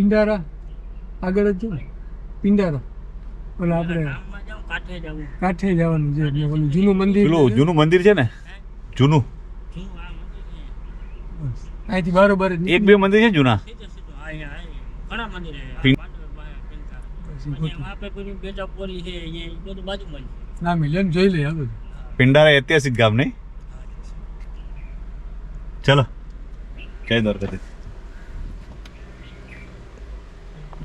પિંડારા આગળ જ છે ને પિંડારા ઓલા આપણે કાંઠે જવાનું છે એટલે ઓલું જૂનું મંદિર પેલું જૂનું મંદિર છે ને જૂનું અહીંથી બરોબર જ એક બે મંદિર છે જૂના ઘણા મંદિર ના મિલન જોઈ લે આ બધું પિંડારા ઐતિહાસિક ગામ નહીં ચલો જય દ્વારકાધીશ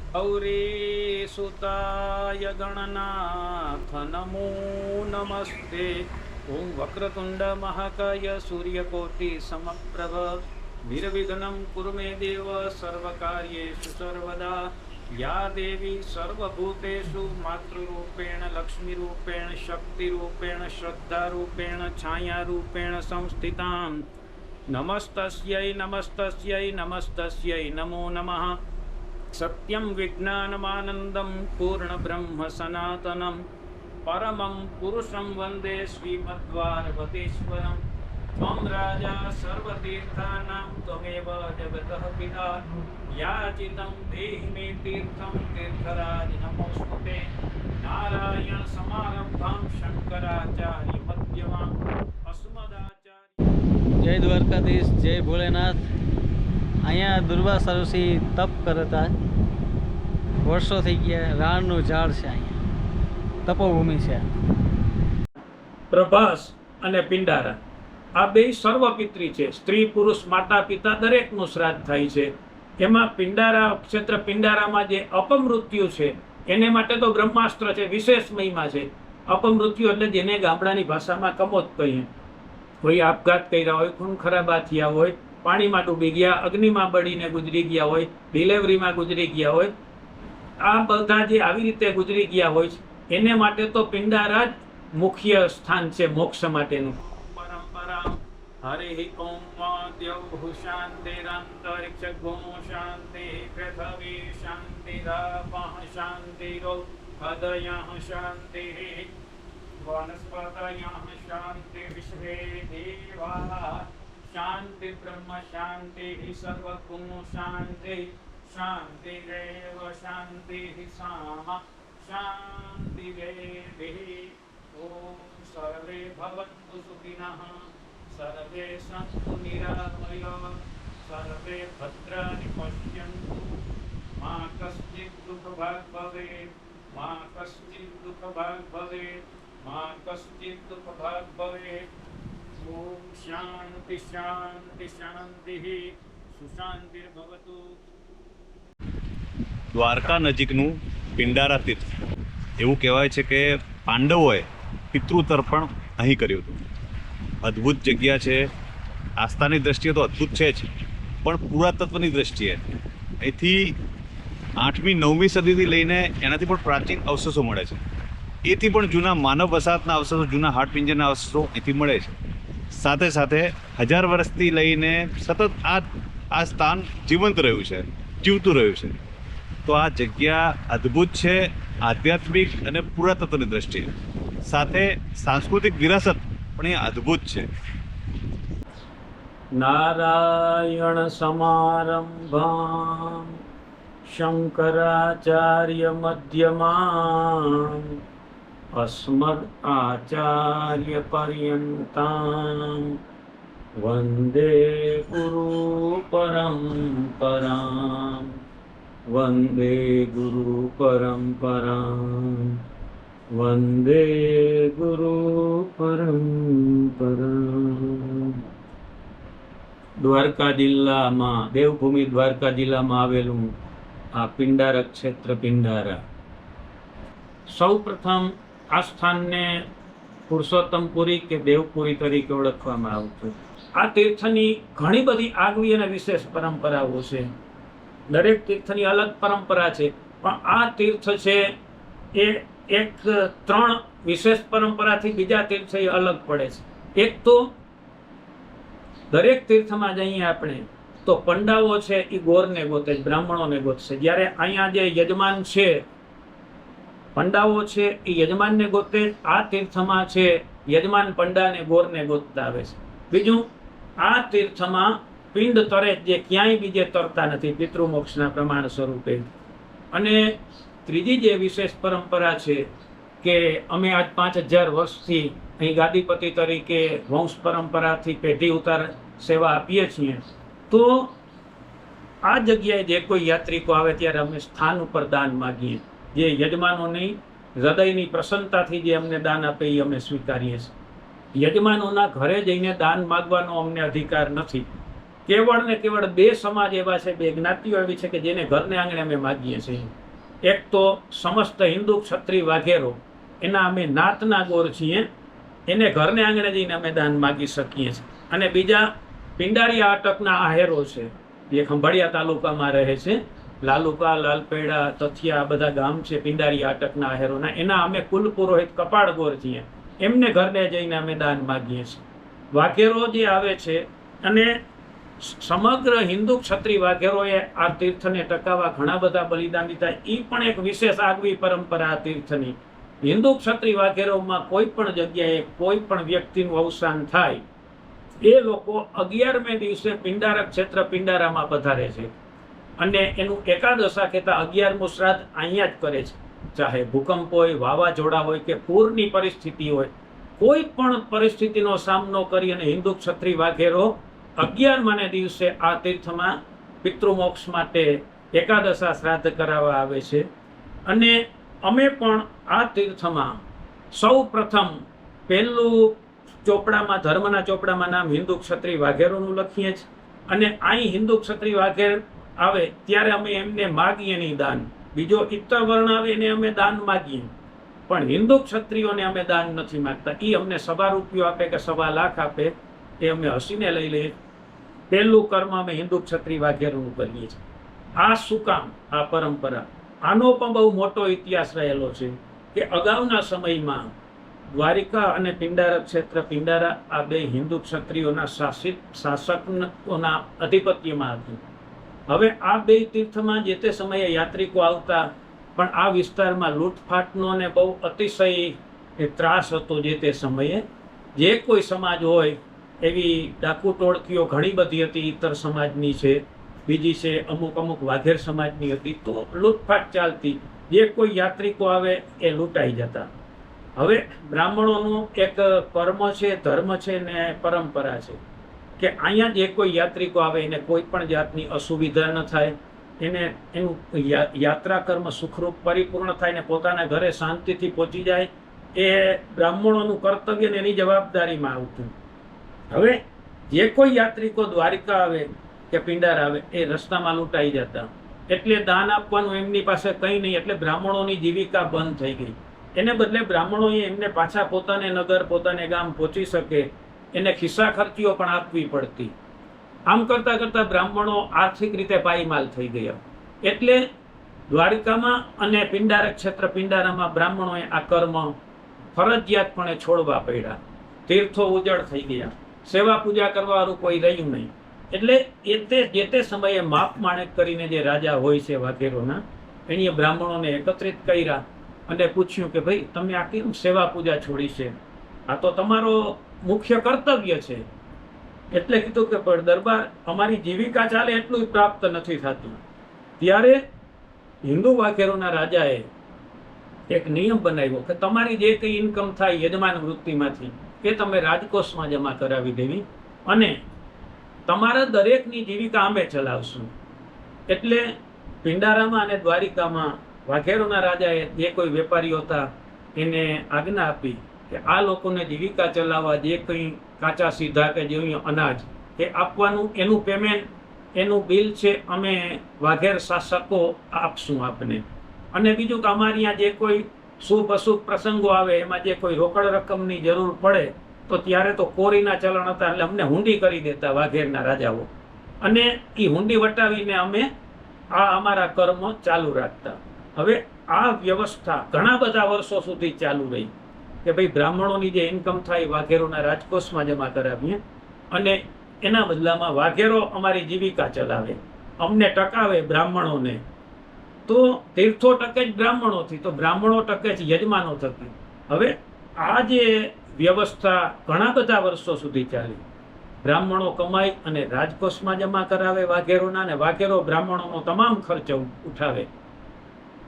ગૌરી સુતાય ગણનાથ નમો નમસ્તે ઓમ વક્રતુંડ મહાકાય સૂર્યકોટિ સમપ્રભ નિર્વિઘ્નમ કુરુ મે દેવ સર્વકાર્યેષુ સર્વદા યા દેવી સર્વભૂતેષુ માતૃરૂપેણ લક્ષ્મીરૂપેણ શક્તિરૂપેણ શ્રદ્ધારૂપેણ છાયારૂપેણ સંસ્થિતાં નમસ્તસ્यै નમસ્તસ્यै નમસ્તસ્यै નમો નમઃ સત્યમ વિજ્ઞાનમાનંદમ પૂર્ણબ્રહ્મ સનાતનમ પરમં પુરુષં વંદે શ્રીમદ્વારવતેશ્વરમ ત્વં રાજા સર્વતીર્થાનાં ત્વમેવ જગતઃ પિતા યાચિतं દેહિ મે તીર્થં તીર્થરાજ નમોસ્તુતે નારાયણ સમારંભાં શંકરાચાર્ય મધ્યમાં અસ્મદાચાર્ય જય દ્વારકાધીશ જય ભોલેનાથ અહીંયા દુર્વાસા ઋષિ તપ કરતા વર્ષો થઈ ગયા રાણનું ઝાડ છે અહીંયા તપોભૂમિ છે પ્રભાસ અને પિંડારા આ બે સર્વપિત્રી છે સ્ત્રી પુરુષ માતા પિતા દરેકનું શ્રાદ્ધ થાય છે એમાં પિંડારા ક્ષેત્ર પિંડારામાં જે અપમૃત્યુ છે એને માટે તો બ્રહ્માસ્ત્ર છે વિશેષ મહિમા છે અપમૃત્યુ એટલે જેને ગામડાની ભાષામાં કમોત કહીએ કોઈ આપઘાત કર્યા હોય ખૂન ખરાબા થયા હોય પાણીમાં ડૂબી ગયા અગ્નિમાં બળીને ગુજરી ગયા હોય ડિલિવરીમાં ગુજરી ગયા હોય આ બધા જે આવી રીતે ગુજરી ગયા હોય છે એને માટે તો પિંડારા જ મુખ્ય સ્થાન છે મોક્ષ માટેનું પરંપરા હરિ ઓમ દેવ શાંતિરંતરિક્ષ ગુણ શાંતિ પૃથ્વી શાંતિરાપઃ શાંતિરો હૃદયઃ શાંતિ વનસ્પતયઃ શાંતિ વિશ્વે દેવા શાંતિ બ્રહ્મ શાંતિ સર્વગુણ શાંતિ શાંતિરેવ શાંતિ સામા શાંતિરેવ ઓમ સર્વે ભવन्तુ સુખિનઃ સર્વે સन्तુ નિરામયા સર્વે ભદ્રાણિ પશ્યन्तુ મા કશ્ચિत् દુઃખભાગ ભવેत् મા કશ્ચિत् દુઃખભાગ ભવેत् મા કશ્ચિत् દુઃખભાગ ભવેत् ઓમ શાંતિ શાંતિ શાંતિ સુશાંતિર્ભવતુ દ્વારકા નજીકનું પિંડારા તીર્થ એવું કહેવાય છે કે પાંડવોએ પિતૃતર્પણ અહીં કર્યું હતું અદ્ભુત જગ્યા છે આસ્થાની દ્રષ્ટિએ તો અદ્ભુત છે જ પણ પુરાતત્વની દ્રષ્ટિએ અહીંથી 8મી 9મી સદીથી લઈને એનાથી પણ પ્રાચીન અવશેષો મળે છે એથી પણ જૂના માનવ વસાહતના અવશેષો જૂના હાડપિંજરના અવશેષો અહીંથી મળે છે સાથે સાથે 1000 વર્ષથી લઈને સતત આ સ્થાન જીવંત રહ્યું છે જીવતું રહ્યું છે તો આ જગ્યા અદ્ભુત છે આધ્યાત્મિક અને પુરાતત્વની દ્રષ્ટિએ સાથે સાંસ્કૃતિક વિરાસત પણ એ અદ્ભુત છે નારાયણ સમારંભાં શંકરાચાર્ય મધ્યમાં અસ્મદ આચાર્ય પર્યંતાં વંદે ગુરુ પરંપરાં વંદે ગુરુ પરંપરાં વંદે ગુરુ પરંપરાં દ્વારકા જિલ્લામાં દેવભૂમિ દ્વારકા જિલ્લામાં આવેલું આ પિંડારા ક્ષેત્ર પિંડારા સૌ પ્રથમ આ સ્થાનને પુરુષોત્તમપુરી કે દેવપુરી તરીકે ઓળખવામાં આવતું આ તીર્થની ઘણી બધી આગવી અને વિશેષ પરંપરાઓ છે દરેક તીર્થની અલગ પરંપરા છે પણ આ તીર્થ છે એ એક 3 વિશેષ પરંપરાથી બીજા તીર્થ એ અલગ પડે છે એક તો દરેક તીર્થમાં જઈએ આપણે તો પંડાઓ છે એ ગોરને ગોતે બ્રાહ્મણોને ગોતશે જ્યારે અહીંયા જે યજમાન છે પંડાઓ છે એ યજમાનને ગોતે આ તીર્થમાં છે યજમાન પંડાને ગોરને ગોતતા આવે છે બીજું આ તીર્થમાં પિંડ તરે જે ક્યાંય બીજે તરતા નથી પિતૃમોક્ષના પ્રમાણ સ્વરૂપે. અને ત્રીજી જે વિશેષ પરંપરા છે કે અમે આજ 5000 વર્ષથી અહીં ગાદીપતિ તરીકે વંશ પરંપરાથી પેઢી ઉતાર સેવા આપીએ છીએ. તો આ જગ્યાએ જે કોઈ યાત્રિકો આવે ત્યારે અમે સ્થાન ઉપર દાન માગીએ. જે યજમાનોની હૃદયની પ્રસન્નતાથી જે અમને દાન આપે એ અમે સ્વીકારીએ છીએ. યજમાનોના ઘરે જઈને દાન માગવાનો અમને અધિકાર નથી. કેવળ ને કેવળ 2 સમાજ એવા છે, 2 જ્ઞાતિઓ એવી છે કે જેને ઘરને આંગણે અમે માગીએ છીએ. એક તો સમસ્ત હિન્દુ ક્ષત્રિય વાઘેરો, એના અમે નાતના ગોર છીએ, એને ઘરને આંગણે જઈને અમે દાન માગી શકીએ છીએ. અને બીજા પિંડારી આટકના આહેરો છે, જે ખંભાળિયા તાલુકામાં રહે છે. લાલુકા, લાલપેડા, તથિયા બધા ગામ છે પિંડારી આટકના આહેરોના. એના અમે કુલ પુરોહિત કપાળ ગોર છીએ, એમને ઘરને જઈને અમે દાન માગીએ છીએ. વાઘેરો જે આવે છે અને સમગ્ર હિન્દુ ક્ષત્રિય વાઘેરોએ આ તીર્થને ટકાવવા ઘણા બધા બલિદાન દીધા. એ પણ એક વિશેષ આગવી પરંપરા આ તીર્થની. હિન્દુ ક્ષત્રિય વાઘેરોમાં કોઈ પણ જગ્યાએ કોઈ પણ વ્યક્તિનું અવસાન થાય એ લોકો 11મે દિવસે પિંડારક ક્ષેત્ર પિંડારામાં પધારે છે અને એનું એકાદશા કહેતા 11મું શ્રાદ્ધ અહીંયા જ કરે છે. ચાહે ભૂકંપ હોય, વાવાઝોડા હોય કે પૂરની પરિસ્થિતિ હોય, કોઈ પણ પરિસ્થિતિનો સામનો કરી અને હિન્દુ ક્ષત્રિય વાઘેરો 11માને દિવસે આ તીર્થમાં પિતૃમોક્ષ માટે એકાદશા શ્રાદ્ધ કરાવવા આવે છે. અને અમે પણ આ તીર્થમાં સૌ પ્રથમ પહેલું ચોપડામાં, ધર્મના ચોપડામાં નામ હિન્દુ ક્ષત્રિય વાઘેરોનું લખીએ છીએ. અને અહીં હિન્દુ ક્ષત્રિય વાઘેર આવે ત્યારે અમે એમને માગીએ નહીં દાન. બીજો ઇતર વર્ણ આવે એને અમે દાન માગીએ, પણ હિન્દુ ક્ષત્રિયોને અમે દાન નથી માગતા. એ અમને ₹1.25 રૂપિયો આપે કે ₹1.25 લાખ આપે એ અમે હસીને લઈ લઈએ. પહેલું કર્મ અમે હિન્દુ ક્ષત્રિય વાઘેરોનું કરીએ છીએ. આ શું કામ? આ પરંપરા, આનો પણ બહુ મોટો ઇતિહાસ રહેલો છે કે અગાઉના સમયમાં દ્વારિકા અને પિંડારક ક્ષેત્ર પિંડારા આ 2 હિન્દુ ક્ષત્રિયોના શાસકોના અધિપત્યમાં હતું. હવે આ 2 તીર્થમાં જે તે સમયે યાત્રિકો આવતા, પણ આ વિસ્તારમાં લૂંટફાટનો ને બહુ અતિશય ત્રાસ હતો. જે તે સમયે જે કોઈ સમાજ હોય એવી ડાકુ ટોળકીઓ ઘણી બધી હતી. ઇતર સમાજની છે, બીજી છે અમુક વાઘેર સમાજની હતી. તો લૂંટફાટ ચાલતી, જે કોઈ યાત્રિકો આવે એ લૂંટાઈ જતા. હવે બ્રાહ્મણોનું એક કર્મ છે, ધર્મ છે ને પરંપરા છે કે અહીંયા જે કોઈ યાત્રિકો આવે એને કોઈ પણ જાતની અસુવિધા ન થાય, એને એનું યાત્રા કર્મ સુખરૂપ પરિપૂર્ણ થાય ને પોતાના ઘરે શાંતિથી પહોંચી જાય, એ બ્રાહ્મણોનું કર્તવ્ય ને એની જવાબદારીમાં આવતું. હવે જે કોઈ યાત્રિકો દ્વારિકા આવે કે પિંડાર આવે એ રસ્તામાં લૂંટાઈ જતા, એટલે દાન આપવાનું એમની પાસે કંઈ નહીં. એટલે બ્રાહ્મણોની જીવિકા બંધ થઈ ગઈ. એને બદલે બ્રાહ્મણોએ એમને પાછા પોતાને નગર, પોતાને ગામ પહોંચી શકે એને ખિસ્સા ખર્ચીઓ પણ આપવી પડતી. આમ કરતાં કરતાં બ્રાહ્મણો આર્થિક રીતે પાયમાલ થઈ ગયા. એટલે દ્વારિકામાં અને પિંડારક ક્ષેત્ર પિંડારામાં બ્રાહ્મણોએ આ કર્મ ફરજિયાતપણે છોડવા પડ્યા. તીર્થો ઉજળ થઈ ગયા, સેવા પૂજા કરવાવાળું કોઈ રહ્યું નહીં. એટલે જે તે સમયે માપ માણેક કરીને જે રાજા હોય છે વાઘેરોના, એણે બ્રાહ્મણોને એકત્રિત કર્યા અને પૂછ્યું કે ભાઈ તમે આ કેમ સેવા પૂજા છોડી છે? આ તો તમારો મુખ્ય કર્તવ્ય છે. એટલે કીધું કે પણ દરબાર, અમારી જીવિકા ચાલે એટલું પ્રાપ્ત નથી થતું. ત્યારે હિન્દુ વાઘેરોના રાજાએ એક નિયમ બનાવ્યો કે તમારી જે કંઈ ઇન્કમ થાય યજમાન વૃત્તિમાંથી એ તમે રાજકોષમાં જમા કરાવી દેવી અને તમારા દરેકની જીવિકા અમે ચલાવશું. એટલે પિંડારામાં અને દ્વારિકામાં વાઘેરોના રાજાએ જે કોઈ વેપારીઓ હતા એને આજ્ઞા આપી કે આ લોકોને જીવિકા ચલાવવા જે કંઈ કાચા સીધા કે જેવું અનાજ એ આપવાનું, એનું પેમેન્ટ, એનું બિલ છે અમે વાઘેર શાસકો આપશું આપને. અને બીજું કે અમારી અહીંયા જે કોઈ શુભ અશુભ પ્રસંગો આવે એમાં જે કોઈ રોકડ રકમની જરૂર પડે તો ત્યારે તો કોરીના ચલણ હતા, એટલે અમને હુંડી કરી દેતા વાઘેરના રાજાઓ, અને એ હુંડી વટાવીને અમે આ અમારા કર્મ ચાલુ રાખતા. હવે આ વ્યવસ્થા ઘણા બધા વર્ષો સુધી ચાલુ રહી કે ભાઈ બ્રાહ્મણોની જે ઇન્કમ થાય વાઘેરોના રાજકોષમાં જમા કરાવીએ અને એના બદલામાં વાઘેરો અમારી જીવિકા ચલાવે, અમને ટકાવે બ્રાહ્મણોને. તો તીર્થો ટકે જ બ્રાહ્મણોથી, તો બ્રાહ્મણો ટકે જ યજમાનો થકી. હવે આ જે વ્યવસ્થા ઘણા બધા વર્ષો સુધી ચાલી. બ્રાહ્મણો કમાઈ અને રાજકોષમાં જમા કરાવે વાઘેરોના, અને વાઘેરો બ્રાહ્મણોનો તમામ ખર્ચ ઉઠાવે.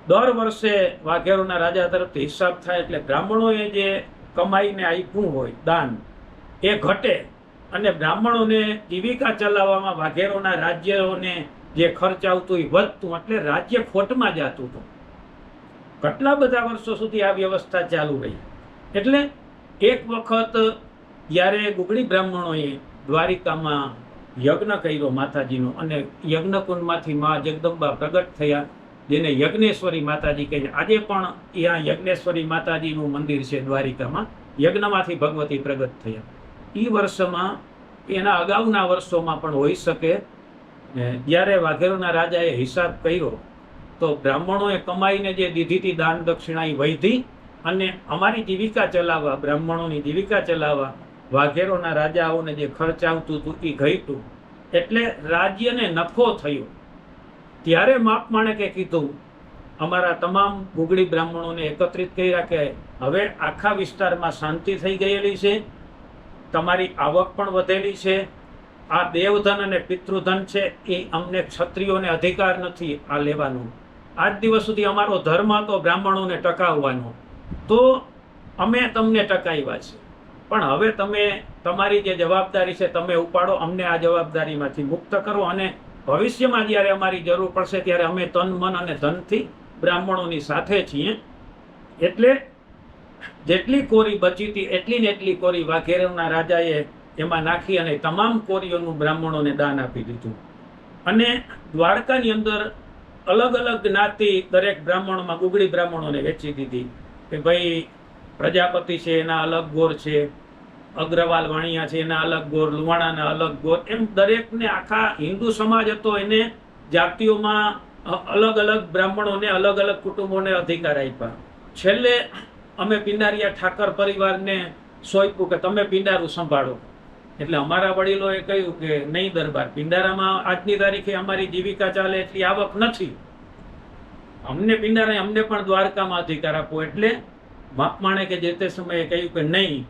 દર વર્ષે વાઘેરોના રાજા તરફથી હિસાબ થાય એટલે બ્રાહ્મણોએ જે કમાઈને આપ્યું હોય દાન એ ઘટે, અને બ્રાહ્મણોને જીવિકા ચલાવવામાં વાઘેરોના રાજ્યોને જે ખર્ચ આવતું એ વધતું, એટલે રાજ્ય ખોટમાં જતું હતું. કેટલા બધા વર્ષો સુધી આ વ્યવસ્થા ચાલુ રહી. એટલે એક વખત જ્યારે ગુગળી બ્રાહ્મણોએ દ્વારિકામાં યજ્ઞ કર્યો માતાજીનો, અને યજ્ઞકુંડમાંથી મા જગદંબા પ્રગટ થયા, જેને યજ્ઞેશ્વરી માતાજી કહે છે. આજે પણ ત્યાં યજ્ઞેશ્વરી માતાજીનું મંદિર છે દ્વારિકામાં. યજ્ઞમાંથી ભગવતી પ્રગટ થયા. એ વર્ષમાં, એના અગાઉના વર્ષોમાં પણ હોઈ શકે, જ્યારે વાઘેરોના રાજાએ હિસાબ કર્યો તો બ્રાહ્મણોએ કમાઈને જે દીધી હતી દાન દક્ષિણા એ વૈધી, અને અમારી જીવિકા ચલાવવા, બ્રાહ્મણોની જીવિકા ચલાવવા વાઘેરોના રાજાઓને જે ખર્ચ આવતું હતું એ ઘટ્યું. એટલે રાજ્યને નફો થયો. ત્યારે માપ માણેકે કીધું, અમારા તમામ ગુગળી બ્રાહ્મણોને એકત્રિત કર્યા કે હવે આખા વિસ્તારમાં શાંતિ થઈ ગયેલી છે, તમારી આવક પણ વધેલી છે, આ દેવધન અને પિતૃધન છે એ અમને ક્ષત્રિયોને અધિકાર નથી આ લેવાનું. આજ દિવસ સુધી અમારો ધર્મ હતો બ્રાહ્મણોને ટકાવવાનો, તો અમે તમને ટકાવ્યા છે, પણ હવે તમે તમારી જે જવાબદારી છે તમે ઉપાડો, અમને આ જવાબદારીમાંથી મુક્ત કરો, અને ભવિષ્યમાં જ્યારે અમારી જરૂર પડશે ત્યારે અમે તન મન અને ધનથી બ્રાહ્મણોની સાથે છીએ. એટલે જેટલી કોરી બચી હતી એટલી ને એટલી કોરી વાઘેરોના રાજાએ એમાં નાખી અને તમામ કોરીઓનું બ્રાહ્મણોને દાન આપી દીધું. અને દ્વારકાની અંદર અલગ અલગ જ્ઞાતિ દરેક બ્રાહ્મણોમાં ગુગળી બ્રાહ્મણોને વેચી દીધી કે ભાઈ પ્રજાપતિ છે એના અલગ ગોર છે, અગ્રવાલ વાણિયા છે એના અલગ ગોર, લુવાણાના અલગ ગોર, એમ દરેકને, આખા હિન્દુ સમાજ હતો એને જાતિઓમાં અલગ અલગ બ્રાહ્મણોને અલગ અલગ કુટુંબોને અધિકાર આપ્યા. છેલ્લે અમે પિંડારિયા ઠાકર પરિવારને સોંપ્યું કે તમે પિંડારું સંભાળો. એટલે અમારા વડીલોએ કહ્યું કે નહીં દરબાર, પિંડારામાં આજની તારીખે અમારી જીવિકા ચાલે એટલી આવક નથી, અમને પિંડારા, અમને પણ દ્વારકામાં અધિકાર આપો. એટલે માપમાણે કે જે તે સમયે કહ્યું કે નહીં,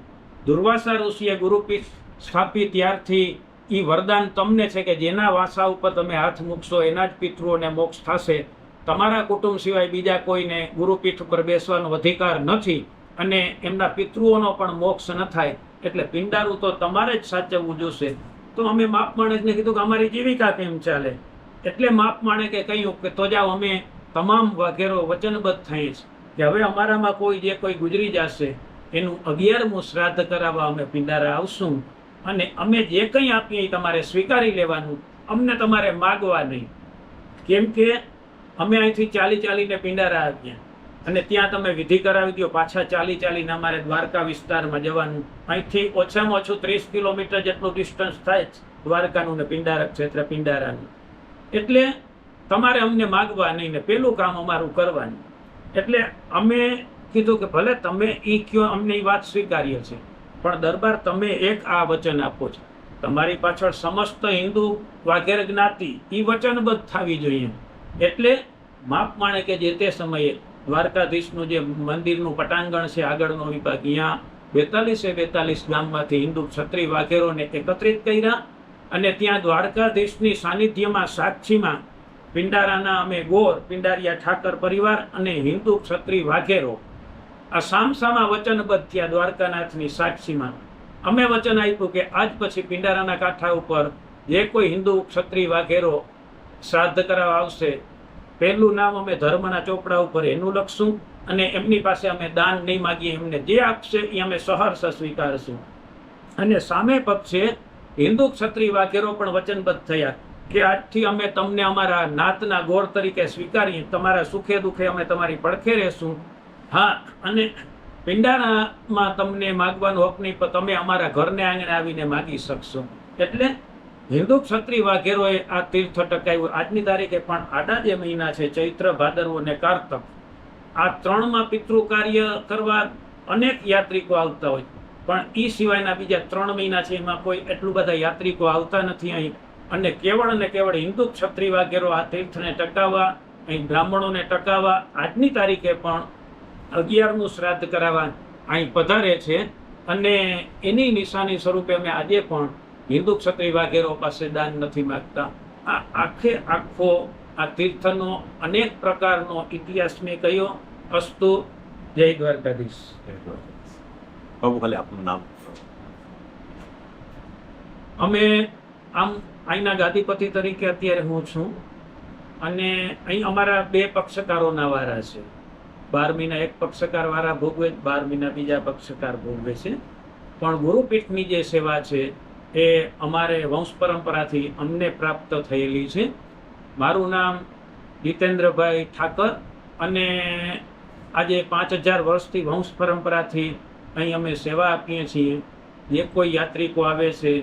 દુર્વાસા ઋષિએ ગુરુપીઠ સ્થાપી ત્યારથી એ વરદાન તમને છે કે જેના વાસા ઉપર તમે હાથ મૂકશો એના જ પિતૃઓને મોક્ષ થશે, તમારા કુટુંબ સિવાય બીજા કોઈને ગુરુપીઠ ઉપર બેસવાનો અધિકાર નથી, અને એમના પિતૃઓનો પણ મોક્ષ ન થાય, એટલે પિંડારું તો તમારે જ સાચવવું જોશે. તો અમે માપમાણેકને કીધું કે અમારી જીવિકા કેમ ચાલે? એટલે માપમાણેકે કહ્યું કે તો જાઓ, અમે તમામ વાઘેરો વચનબદ્ધ થઈએ કે હવે અમારામાં કોઈ જે કોઈ ગુજરી જશે એનું 11મું શ્રાદ્ધ કરાવવા અમે પિંડારા આવશું, અને અમે જે કંઈ આપીએ તમારે સ્વીકારી લેવાનું, અમને તમારે માગવા નહીં. કેમ કે અમે અહીંથી ચાલીને પિંડારા આવ્યા, અને ત્યાં તમે વિધિ કરાવી દો, પાછા ચાલીને અમારે દ્વારકા વિસ્તારમાં જવાનું. અહીંથી ઓછામાં ઓછું 30 કિલોમીટર જેટલું ડિસ્ટન્સ થાય દ્વારકાનું ને પિંડારક ક્ષેત્ર પિંડારાનું. એટલે તમારે અમને માગવા નહીં ને પેલું કામ અમારું કરવાનું. એટલે અમે કીધું કે ભલે તમે એ કયો, અમને એ વાત સ્વીકાર્ય છે, પણ દરબાર તમે એક આ વચન આપો છો, તમારી પાછળ સમસ્ત હિન્દુ વાઘેર જ્ઞાતિ એ વચનબદ્ધ થવી જોઈએ. એટલે માપમાણે કે જે તે સમયે દ્વારકાધીશનું જે મંદિરનું પટાંગણ છે આગળનો વિભાગ, અહીંયા 42 ગામમાંથી હિન્દુ ક્ષત્રિય વાઘેરોને એકત્રિત કર્યા, અને ત્યાં દ્વારકાધીશની સાનિધ્યમાં સાક્ષીમાં પિંડારાના અમે ગોર, પિંડારિયા ઠાકર પરિવાર અને હિન્દુ ક્ષત્રિય વાઘેરો આ સામસામા વચનબદ્ધ થયા. દ્વારકાનાથની સાક્ષીમાં અમે વચન આપ્યું કે આજ પછી પિંડારાના કાંઠા ઉપર જે કોઈ હિન્દુ ક્ષત્રિય વાઘેરો શ્રાદ્ધ કરાવવા આવશે, પહેલું નામ અમે ધર્મના ચોપડા ઉપર એનું લખશું, અને એમની પાસે અમે દાન નહીં માગીએ, એમને જે આપશે એ અમે સહર્ષ સ્વીકારશું. અને સામે પક્ષે હિન્દુ ક્ષત્રિય વાઘેરો પણ વચનબદ્ધ થયા કે આજથી અમે તમને અમારા નાતના ગોર તરીકે સ્વીકારીએ, તમારા સુખે દુઃખે અમે તમારી પડખે રહેશું. હા, અને પિંડારામાં તમને માગવાનો હક નહીં, પણ તમે અમારા ઘરને આંગણે આવીને માગી શકશો. એટલે હિન્દુ ક્ષત્રિય વાઘેરોએ આ તીર્થ ટકાવ્યું. આજની તારીખે પણ આડા જે મહિના છે, ચૈત્ર, ભાદરવો અને કારતક, આ 3માં પિતૃ કાર્ય કરવા અનેક યાત્રિકો આવતા હોય, પણ એ સિવાયના બીજા 3 મહિના છે એમાં કોઈ એટલું બધા યાત્રિકો આવતા નથી અહીં. અને કેવળ હિન્દુ ક્ષત્રિય વાઘેરો આ તીર્થને ટકાવવા, અહીં બ્રાહ્મણોને ટકાવવા આજની તારીખે પણ 11મું શ્રાદ્ધ કરાવવા અહીં પધારે છે. અને એની નિશાની સ્વરૂપે અમે આજે પણ હિન્દુ ક્ષત્રિય વાઘેરો પાસે દાન નથી માગતા. આ આખો આ તીર્થનો અનેક પ્રકારનો ઇતિહાસ મેં કહ્યો. અસ્તુ. જય દ્વારકાધીશ. બાબુ ખાલી આપનું નામ. અમે આમ અહીંના ગાદીપતિ તરીકે અત્યારે હું છું, અને અહીં અમારા 2 પક્ષકારોના વારા છે. 12 મહિના એક પક્ષકાર વારા ભોગવે, 12 મહિના બીજા પક્ષકાર ભોગવે છે. પણ ગુરુપીઠની જે સેવા છે એ અમારે વંશ પરંપરાથી અમને પ્રાપ્ત થયેલી છે. મારું નામ જીતેન્દ્રભાઈ ઠાકર, અને આજે 5000 વર્ષથી વંશ પરંપરાથી અહીં અમે સેવા આપીએ છીએ. જે કોઈ યાત્રિકો આવે છે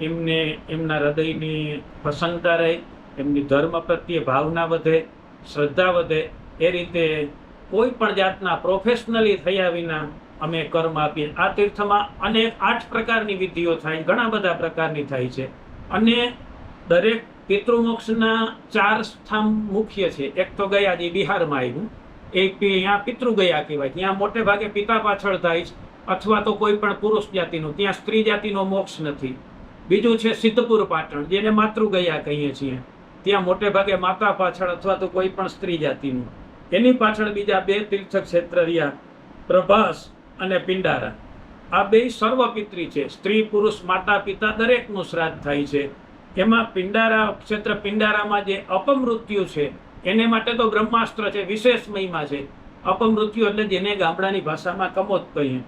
એમને એમના હૃદયની પ્રસન્નતા રહે, એમની ધર્મ પ્રત્યે ભાવના વધે, શ્રદ્ધા વધે, એ રીતે કોઈ પણ જાતના પ્રોફેશનલી થયા વિના અમે કર્મ આપીએ. આ તીર્થમાં અનેક 8 પ્રકારની વિધિઓ થાય, ઘણા બધા પ્રકારની થાય છે. અને દરેક પિતૃમોક્ષના 4 સ્થાન મુખ્ય છે. એક તો ગયાજી બિહારમાં આવ્યું, એક અહીંયા પિતૃગયા કહેવાય, ત્યાં મોટે ભાગે પિતા પાછળ થાય છે, અથવા તો કોઈ પણ પુરુષ જાતિનું, ત્યાં સ્ત્રી જાતિનો મોક્ષ નથી. બીજું છે સિદ્ધપુર પાટણ, જેને માતૃગયા કહીએ છીએ, ત્યાં મોટે ભાગે માતા પાછળ અથવા તો કોઈ પણ સ્ત્રી જાતિનું. એની પાછળ બીજા 2 તીર્થ ક્ષેત્ર રહ્યા, પ્રભાસ અને પિંડારા. આ 2 સર્વપિત્રી છે. સ્ત્રી પુરુષ માતા પિતા દરેકનું શ્રાદ્ધ થાય છે. એમાં પિંડારા ક્ષેત્ર, પિંડારામાં જે અપમૃત્યુ છે એને માટે તો બ્રહ્માસ્ત્ર છે, વિશેષ મહિમા છે. અપમૃત્યુ એટલે જેને ગામડાની ભાષામાં કમોત કહીએ.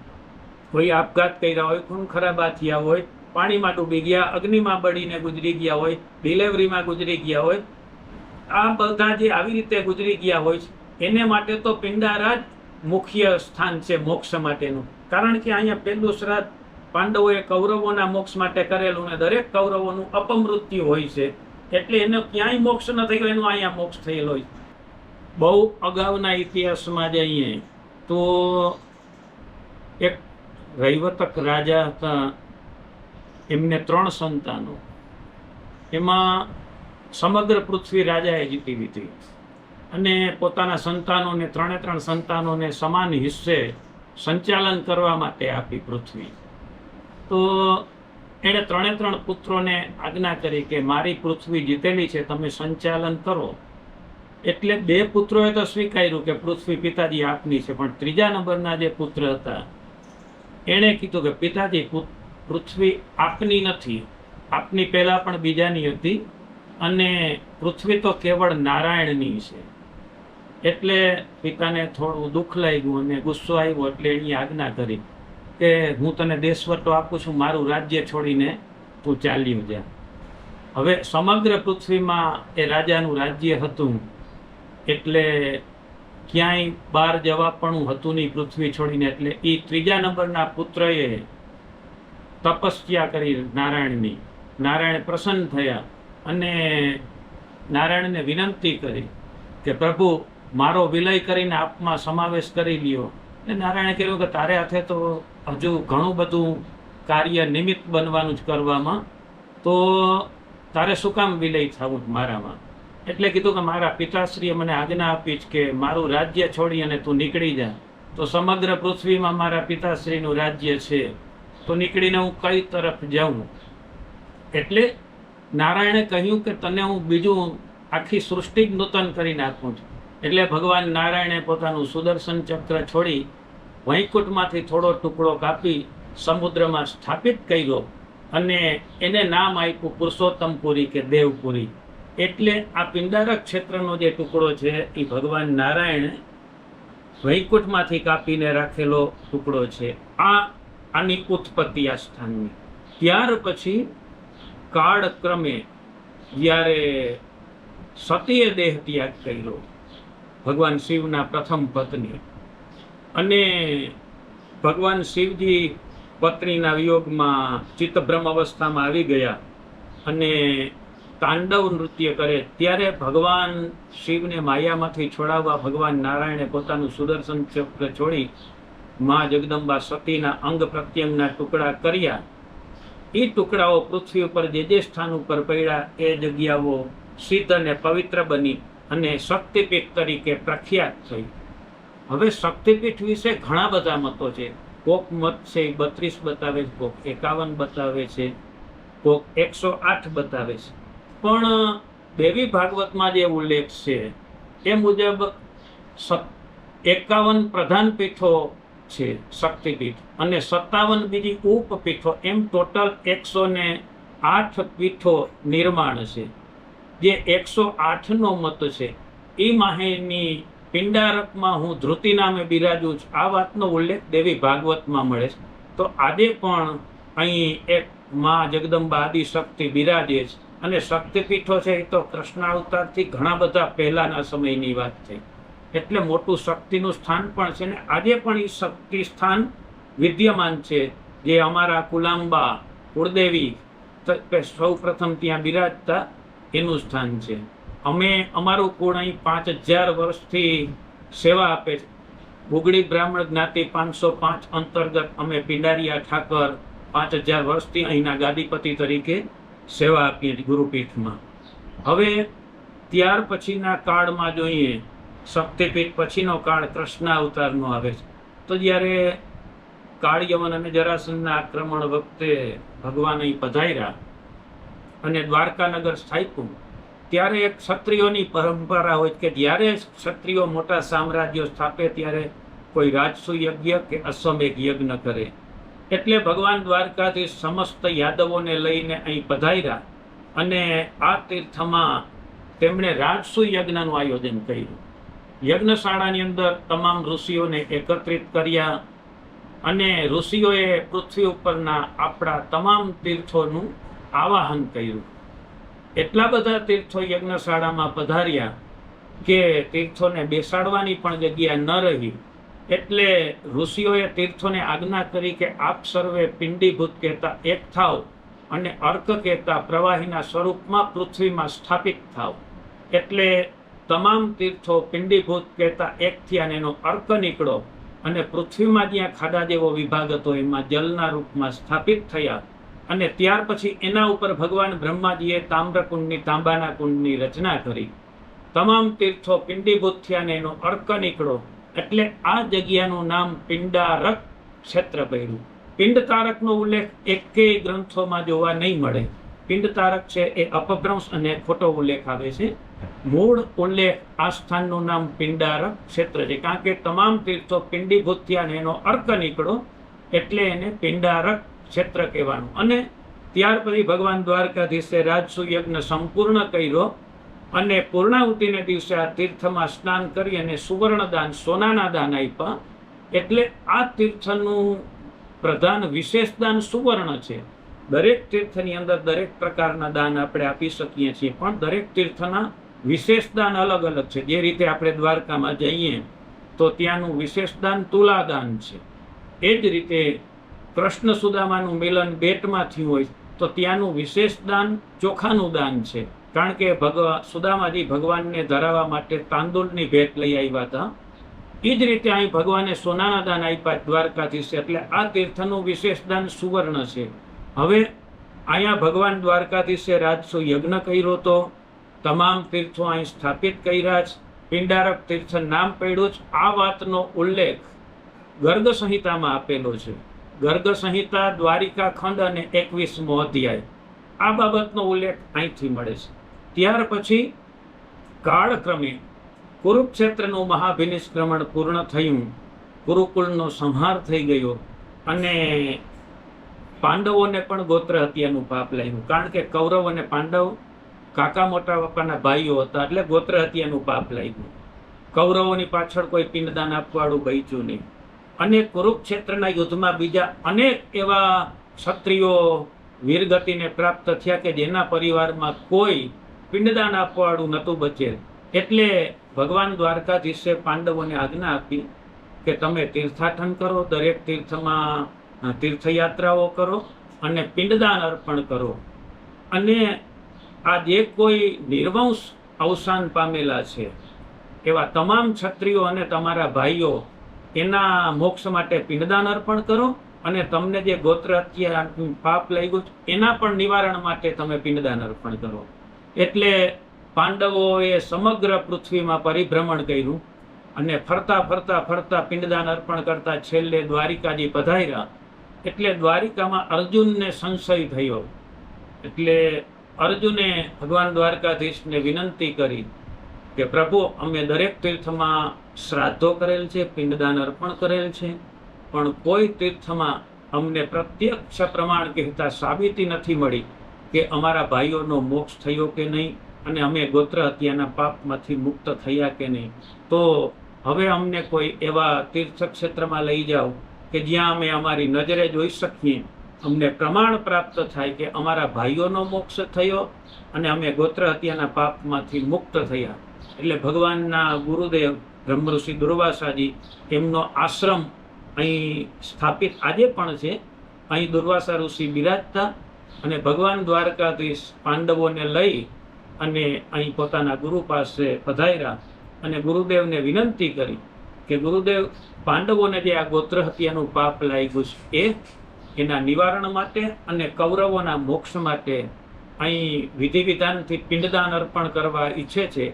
કોઈ આપઘાત કર્યા હોય, ખૂન ખરાબા થયા હોય, પાણીમાં ડૂબી ગયા, અગ્નિમાં બળીને ગુજરી ગયા હોય, ડિલિવરીમાં ગુજરી ગયા હોય, આ બધા જે આવી રીતે ગુજરી ગયા હોય એને માટે તો પિંડારા જ મુખ્ય સ્થાન છે મોક્ષ માટેનું. કારણ કે અહીંયા પહેલું શ્રાદ્ધ પાંડવોએ કૌરવોના મોક્ષ માટે કરેલું, ને દરેક કૌરવોનું અપમૃત્યુ હોય છે, એટલે એને ક્યાંય મોક્ષ ન થયો, એનું અહીંયા મોક્ષ થયેલો હોય. બહુ અગાઉના ઇતિહાસમાં જઈએ તો એક રૈવતક રાજા હતા, એમને 3 સંતાનો. એમાં સમગ્ર પૃથ્વી રાજાએ જીતી લીધી, અને પોતાના સંતાનોને 3 સંતાનોને સમાન હિસ્સે સંચાલન કરવા માટે આપી પૃથ્વી. તો એણે 3 પુત્રોને આજ્ઞા કરી કે મારી પૃથ્વી જીતેલી છે, તમે સંચાલન કરો. એટલે 2 પુત્રોએ તો સ્વીકાર્યું કે પૃથ્વી પિતાજી આપની છે, પણ 3જા નંબરના જે પુત્ર હતા એણે કીધું કે પિતાજી પૃથ્વી આપની નથી, આપની પહેલા પણ બીજાની હતી, અને પૃથ્વી તો કેવળ નારાયણની છે. એટલે પિતાને થોડું દુઃખ લાગ્યું અને ગુસ્સો આવ્યો, એટલે એની આજ્ઞા કરી કે હું તને દેશવટો આપું છું, મારું રાજ્ય છોડીને તું ચાલ્યું જા. હવે સમગ્ર પૃથ્વીમાં એ રાજાનું રાજ્ય હતું, એટલે ક્યાંય બહાર જવા પણ હતું નહીં પૃથ્વી છોડીને. એટલે એ 3જા નંબરના પુત્રએ તપસ્યા કરી નારાયણની. નારાયણ પ્રસન્ન થયા અને નારાયણને વિનંતી કરી કે પ્રભુ મારો વિલય કરીને આપમાં સમાવેશ કરી લ્યો. એટલે નારાયણે કહ્યું કે તારે હાથે તો હજુ ઘણું બધું કાર્ય નિમિત્ત બનવાનું જ કરવામાં, તો તારે શું કામ વિલય થવું મારામાં? એટલે કીધું કે મારા પિતાશ્રીએ મને આજ્ઞા આપી જ કે મારું રાજ્ય છોડી અને તું નીકળી જા. તો સમગ્ર પૃથ્વીમાં મારા પિતાશ્રીનું રાજ્ય છે, તો નીકળીને હું કઈ તરફ જાઉં? એટલે નારાયણે કહ્યું કે તને હું બીજું આખી સૃષ્ટિ જ નૂતન કરી નાખું છું. એટલે ભગવાન નારાયણે પોતાનું સુદર્શન ચક્ર છોડી વૈકુંઠમાંથી થોડો ટુકડો કાપી સમુદ્રમાં સ્થાપિત કર્યો, અને એને નામ આપ્યું પુરુષોત્તમપુરી કે દેવપુરી. એટલે આ પિંડારક ક્ષેત્રનો જે ટુકડો છે એ ભગવાન નારાયણે વૈકુંઠમાંથી કાપીને રાખેલો ટુકડો છે. આની ઉત્પત્તિ આ સ્થાનની. ત્યાર પછી કાળક્રમે જ્યારે સતીએ દેહ ત્યાગ કર્યો, ભગવાન શિવના પ્રથમ પત્ની, અને ભગવાન શિવજી પત્નીના વિયોગમાં ચિત્તભ્રમ અવસ્થામાં આવી ગયા અને તાંડવ નૃત્ય કરે, ત્યારે ભગવાન શિવને માયામાંથી છોડાવવા ભગવાન નારાયણે પોતાનું સુદર્શન ચક્ર છોડી મા જગદંબા સતીના અંગ પ્રત્યંગના ટુકડા કર્યા. એ ટુકડાઓ પૃથ્વી ઉપર જે સ્થાન ઉપર પડ્યા એ જગ્યાઓ સિદ્ધ અને પવિત્ર બની અને શક્તિપીઠ તરીકે પ્રખ્યાત થઈ. હવે શક્તિપીઠ વિશે ઘણા બધા મતો છે. કોક મત છે 32 બતાવે છે, કોક 51 બતાવે છે, કોક 108 બતાવે છે. પણ દેવી ભાગવતમાં જે ઉલ્લેખ છે એ મુજબ 51 પ્રધાન પીઠો છે શક્તિપીઠ અને 57 બીજી ઉપપીઠો, એમ ટોટલ 108 પીઠો નિર્માણ છે. જે 108 નો મત છે એ માહેની પિંડારકમાં હું ધૃતિ નામે બિરાજું છું, આ વાતનો ઉલ્લેખ દેવી ભાગવતમાં મળે છે. તો આજે પણ અહીં એક માં જગદંબા આદિશક્તિ બિરાજે છે અને શક્તિપીઠો છે એ તો કૃષ્ણ અવતારથી ઘણા બધા પહેલાના સમયની વાત છે. એટલે મોટું શક્તિનું સ્થાન પણ છે ને આજે પણ એ શક્તિ સ્થાન વિદ્યમાન છે. જે અમારા કુલાંબા કુળદેવી સૌ પ્રથમ ત્યાં બિરાજતા એનું સ્થાન છે. અમે અમારું કુળ અહીં 5000 વર્ષથી સેવા આપે છે. ગુગળી બ્રાહ્મણ જ્ઞાતિ 505 અંતર્ગત અમે પિંડારિયા ઠાકર 5000 વર્ષથી અહીંના ગાદીપતિ તરીકે સેવા આપીએ છીએ ગુરુપીઠમાં. હવે ત્યાર પછીના કાળમાં જોઈએ, શક્તિપીઠ પછીનો કાળ કૃષ્ણ અવતારનો આવે છે. તો જ્યારે કાળયવન અને જરાસંધના આક્રમણ વખતે ભગવાન અહીં પધાર્યા અને દ્વારકાનગર સ્થાપ્યું, ત્યારે એક ક્ષત્રિયોની પરંપરા હોય કે જ્યારે ક્ષત્રિયો મોટા સામ્રાજ્યો સ્થાપે ત્યારે કોઈ રાજસુ યજ્ઞ કે અશ્વમેઘ યજ્ઞ કરે. એટલે ભગવાન દ્વારકાથી સમસ્ત યાદવોને લઈને અહીં પધાર્યા અને આ તીર્થમાં તેમણે રાજસુ યજ્ઞનું આયોજન કર્યું. યજ્ઞશાળાની અંદર તમામ ઋષિઓને એકત્રિત કર્યા અને ઋષિઓએ પૃથ્વી ઉપરના આપણા તમામ તીર્થોનું આવાહન કર્યું. એટલા બધા તીર્થો યજ્ઞશાળામાં પધાર્યા કે તીર્થોને બેસાડવાની પણ જગ્યા ન રહી. એટલે ઋષિઓએ તીર્થોને આજ્ઞા કરી કે આપ સર્વે પિંડીભૂત કહેતા એક થાવ અને અર્ક કહેતા પ્રવાહીના સ્વરૂપમાં પૃથ્વીમાં સ્થાપિત થાવ. એટલે તમામ તીર્થો પિંડીભૂત કહેતા એક થયા અને એનો અર્ક નીકળો અને પૃથ્વીમાં જ્યાં ખાડા જેવો વિભાગ હતો એમાં જલના રૂપમાં સ્થાપિત થયા. અને ત્યાર પછી એના ઉપર ભગવાન બ્રહ્માજીએ તામ્રકુંડની તાંબાના કુંડની રચના કરી. તમામ તીર્થો પિંડીભૂત થયા અને એનો અર્ક નીકળો. એટલે આ જગ્યાનું નામ પિંડારક ક્ષેત્ર પડ્યું. પિંડતારકનો ઉલ્લેખ એકેય ગ્રંથોમાં જોવા નહીં મળે. પિંડતારક છે એ અપભ્રંશ અને ખોટો ઉલ્લેખ આવે છે. મૂળ ઉલ્લેખ આ સ્થાનનું નામ પિંડારક ક્ષેત્ર છે, કારણ કે તમામ તીર્થો પિંડીભૂત થયા અને એનો અર્ક નીકળો એટલે એને પિંડારક ક્ષેત્ર કહેવાનું. અને ત્યાર પછી ભગવાન દ્વારકાધીશે રાજસુ યજ્ઞ સંપૂર્ણ કર્યો અને પૂર્ણાહુતિને દિવસે આ તીર્થમાં સ્નાન કરી અને સુવર્ણ દાન, સોનાના દાન આપ્યા. એટલે આ તીર્થનું પ્રધાન વિશેષ દાન સુવર્ણ છે. દરેક તીર્થની અંદર દરેક પ્રકારના દાન આપણે આપી શકીએ છીએ, પણ દરેક તીર્થના વિશેષ દાન અલગ અલગ છે. જે રીતે આપણે દ્વારકામાં જઈએ તો ત્યાંનું વિશેષ દાન તુલાદાન છે. એ જ રીતે કૃષ્ણ સુદામાનું મિલન બેટમાં થયું હોય તો ત્યાંનું વિશેષ દાન ચોખાનું દાન છે, કારણ કે સુદામાજી ભગવાનને ધરાવવા માટે તાંદુળની ભેટ લઈ આવ્યા હતા. એ જ રીતે અહીં ભગવાને સોનાના દાન આપ્યા દ્વારકાધીશ. એટલે આ તીર્થનું વિશેષ દાન સુવર્ણ છે. હવે અહીંયા ભગવાન દ્વારકાધીશે રાજસુ યજ્ઞ કર્યો હતો. તમામ તીર્થો અહીં સ્થાપિત કર્યા છે. પિંડારક તીર્થ નામ પડ્યું છે. આ વાતનો ઉલ્લેખ ગર્ગ સંહિતામાં આપેલો છે. ગર્ગ સંહિતા દ્વારિકા ખંડ અને 21મો અધ્યાય. આ બાબતનો ઉલ્લેખ અહીંથી મળે છે. ત્યાર પછી કાળક્રમે કુરુક્ષેત્રનું મહાભિનિષ્ક્રમણ પૂર્ણ થયું. કુરુકુળનો સંહાર થઈ ગયો અને પાંડવોને પણ ગોત્ર હત્યાનું પાપ લાગ્યું, કારણ કે કૌરવ અને પાંડવ કાકા મોટા બાપાના ભાઈઓ હતા. એટલે ગોત્ર હત્યાનું પાપ લાગ્યું. કૌરવોની પાછળ કોઈ પિંડદાન આપવાળું બચ્યું નહીં. અને કુરુક્ષેત્રના યુદ્ધમાં બીજા અનેક એવા ક્ષત્રિયો વીરગતિને પ્રાપ્ત થયા કે જેના પરિવારમાં કોઈ પિંડદાન આપવાળું નહોતું બચેલ. એટલે ભગવાન દ્વારકાધીશે પાંડવોને આજ્ઞા આપી કે તમે તીર્થાટન કરો, દરેક તીર્થમાં તીર્થયાત્રાઓ કરો અને પિંડદાન અર્પણ કરો. અને આ જે કોઈ નિર્વંશ અવસાન પામેલા છે એવા તમામ ક્ષત્રિયો અને તમારા ભાઈઓ એના મોક્ષ માટે પિંડદાન અર્પણ કરો અને તમને જે ગોત્ર હત્યા પાપ લાગ્યું એના પણ નિવારણ માટે તમે પિંડદાન અર્પણ કરો. એટલે પાંડવોએ સમગ્ર પૃથ્વીમાં પરિભ્રમણ કર્યું અને ફરતા ફરતા ફરતા પિંડદાન અર્પણ કરતા છેલ્લે દ્વારિકાજી પધાર્યા. એટલે દ્વારિકામાં અર્જુનને સંશય થયો એટલે અર્જુને ભગવાન દ્વારકાધીશને વિનંતી કરી કે પ્રભુ, અમે દરેક તીર્થમાં શ્રાદ્ધો કરેલ છે, પિંડદાન અર્પણ કરેલ છે, પણ કોઈ તીર્થમાં અમને પ્રત્યક્ષ પ્રમાણ કહેતા સાબિતી નથી મળી કે અમારા ભાઈઓનો મોક્ષ થયો કે નહીં અને અમે ગોત્ર હત્યાના પાપમાંથી મુક્ત થયા કે નહીં. તો હવે અમને કોઈ એવા તીર્થક્ષેત્રમાં લઈ જાઓ કે જ્યાં અમે અમારી નજરે જોઈ શકીએ, અમને પ્રમાણ પ્રાપ્ત થાય કે અમારા ભાઈઓનો મોક્ષ થયો અને અમે ગોત્ર હત્યાના પાપમાંથી મુક્ત થયા. એટલે ભગવાનના ગુરુદેવ બ્રહ્મઋષિ દુર્વાસાજી, એમનો આશ્રમ અહીં સ્થાપિત આજે પણ છે. અહીં દુર્વાસા ઋષિ બિરાજતા અને ભગવાન દ્વારકાધીશ પાંડવોને લઈ અને અહીં પોતાના ગુરુ પાસે પધાર્યા અને ગુરુદેવને વિનંતી કરી કે ગુરુદેવ, પાંડવોને જે આ ગોત્ર હત્યાનું પાપ લાગ્યું છે એના નિવારણ માટે અને કૌરવોના મોક્ષ માટે અહીં વિધિ વિધાનથી પિંડદાન અર્પણ કરવા ઈચ્છે છે,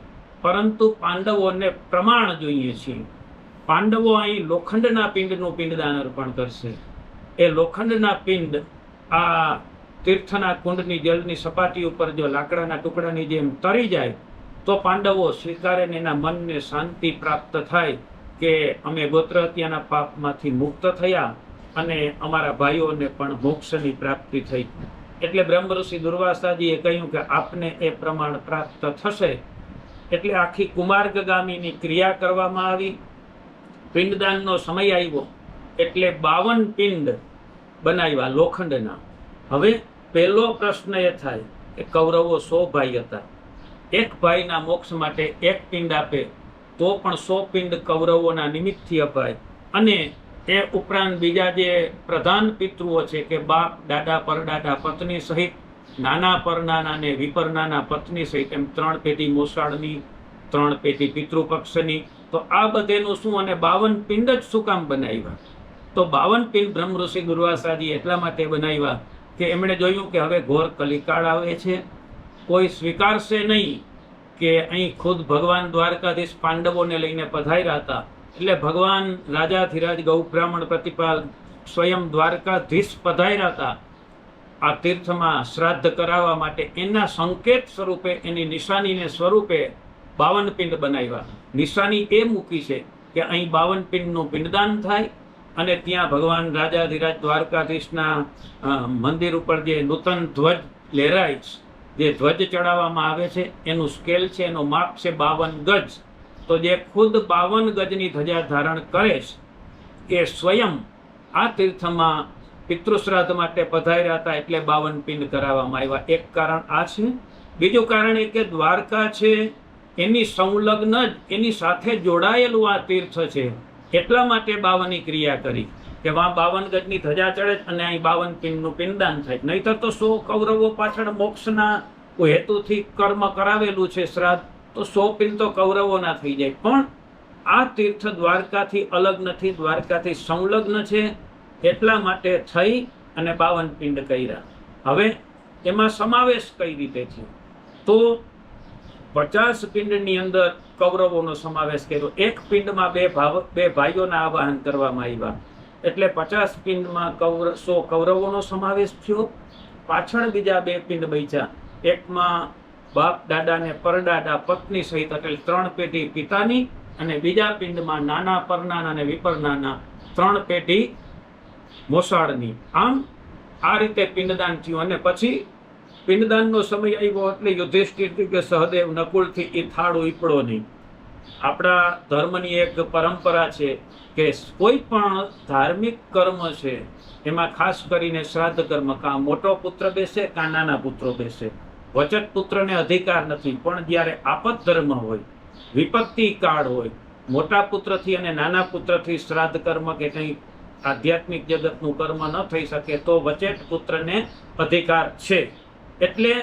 પરંતુ પાંડવોને પ્રમાણ જોઈએ છે. પાંડવો અહીં લોખંડના પિંડનું પિંડદાન અર્પણ કરશે. એ લોખંડના પિંડ આ તીર્થના કુંડની જળની સપાટી ઉપર જો લાકડાના ટુકડાની જેમ તરી જાય તો પાંડવો સ્વીકારે ને એના મનને શાંતિ પ્રાપ્ત થાય કે અમે ગોત્ર હત્યાના પાપમાંથી મુક્ત થયા અને અમારા ભાઈઓને પણ મોક્ષની પ્રાપ્તિ થઈ. એટલે બ્રહ્મઋષિ દુર્વાસાજીએ કહ્યું કે આપને એ પ્રમાણ પ્રાપ્ત થશે. એટલે આખી કુમાર્ગગામીની ક્રિયા કરવામાં આવી. પિંડદાનનો સમય આવ્યો એટલે 52 પિંડ બનાવ્યા લોખંડના. હવે પહેલો પ્રશ્ન એ થાય કે કૌરવો 100 ભાઈ હતા, એક ભાઈના મોક્ષ માટે એક પિંડ આપે તો પણ 100 પિંડ કૌરવોના નિમિત્તથી અપાય. અને એ ઉપરાંત બીજા જે પ્રધાન પિતૃઓ છે કે બાપ, દાદા, પરદાદા, પત્ની સહિત નાના પરનાના ને વિપરનાના પત્ની સહિત એમ 3 પેઢી મોસાળની, 3 પેઢી પિતૃપક્ષની. તો આ બધેનું શું અને 52 પિંડ જ શું કામ બનાવ્યા? તો 52 પિંડ બ્રહ્મઋષિ દુર્વાસાજી એટલા માટે બનાવ્યા કે એમણે જોયું કે હવે ઘોર કલિકાળ આવે છે, કોઈ સ્વીકારશે નહીં કે અહીં ખુદ ભગવાન દ્વારકાધીશ પાંડવોને લઈને પધાર્યા હતા. એટલે ભગવાન રાજાધિરાજ ગૌ બ્રાહ્મણ પ્રતિપાલ સ્વયં દ્વારકાધીશ પધાર્યા હતા આ તીર્થમાં શ્રાદ્ધ કરાવવા માટે. એના સંકેત સ્વરૂપે, એની નિશાનીને સ્વરૂપે 52 પિંડ બનાવ્યા. નિશાની એ મૂકી છે કે અહીં 52 પિંડનું પિંડદાન થાય અને ત્યાં ભગવાન રાજાધિરાજ દ્વારકાધીશના મંદિર ઉપર જે નૂતન ધ્વજ લહેરાય, જે ધ્વજ ચડાવવામાં આવે છે, એનું સ્કેલ છે, એનું માપ છે 52 ગજ. તો જે ખુદ 52 ગજની ધજા ધારણ કરે છે એ સ્વયં આ તીર્થમાં પિતૃશ્રાદ્ધ માટે પધાર્યા હતા એટલે 52 પિંડ કરાવવામાં આવ્યા. એક કારણ આ છે. બીજું કારણ એ કે દ્વારકા છે એની સંલગ્ન જ એની સાથે જોડાયેલું આ તીર્થ છે, એટલા માટે 52ની ક્રિયા કરી કે વાં 52 ગજની ધજા ચડે અને અહીં 52 પિંડનું પિંડદાન થાય. નહીતર તો 100 કૌરવો પાછળ મોક્ષના હેતુથી કર્મ કરાવેલું છે શ્રાદ્ધ, તો 100 પિંડ તો કૌરવોના થઈ જાય. પણ આ તીર્થ દ્વારકાથી અલગ નથી, દ્વારકાથી સંલગ્ન છે, એટલા માટે થઈ અને 52 પિંડ કર્યા. હવે એમાં સમાવેશ કઈ રીતે છે? તો 50 પિંડની અંદર કૌરવોનો સમાવેશ કર્યો. એક પિંડમાં બે ભાઈઓના આવાહન કરવામાં આવ્યા એટલે 50 પિંડમાં 100 કૌરવોનો સમાવેશ થયો. પાછળ બીજા 2 પિંડ બચ્યા. એકમાં બાપ, દાદા ને પરદાદા, પત્ની સહિત એટલે 3 પેઢી પિતાની, અને બીજા પિંડમાં નાના, પરનાના અને વિપરનાના 3 પેઢી મોસાળની. આમ આ રીતે પિંડદાન થયું. અને પછી પિંડદાનનો સમય આવ્યો એટલે યુધિષ્ઠિર કે સહદેવ, નકુલથી એ થાળ ઉપડો નહીં. આપણા ધર્મની એક પરંપરા છે કે કોઈ પણ ધાર્મિક કર્મ છે એમાં ખાસ કરીને શ્રાદ્ધ કર્મ કાં મોટો પુત્ર બેસે કાં નાના પુત્રો બેસે. વચત પુત્રને અધિકાર નથી, પણ જ્યારે આપત ધર્મ હોય, વિપત્તિ કાળ હોય, મોટા પુત્રથી અને નાના પુત્રથી શ્રાદ્ધ કર્મ કે કંઈ આધ્યાત્મિક જગતનું કર્મ ન થઈ શકે તો વચેટ પુત્રને અધિકાર છે. એટલે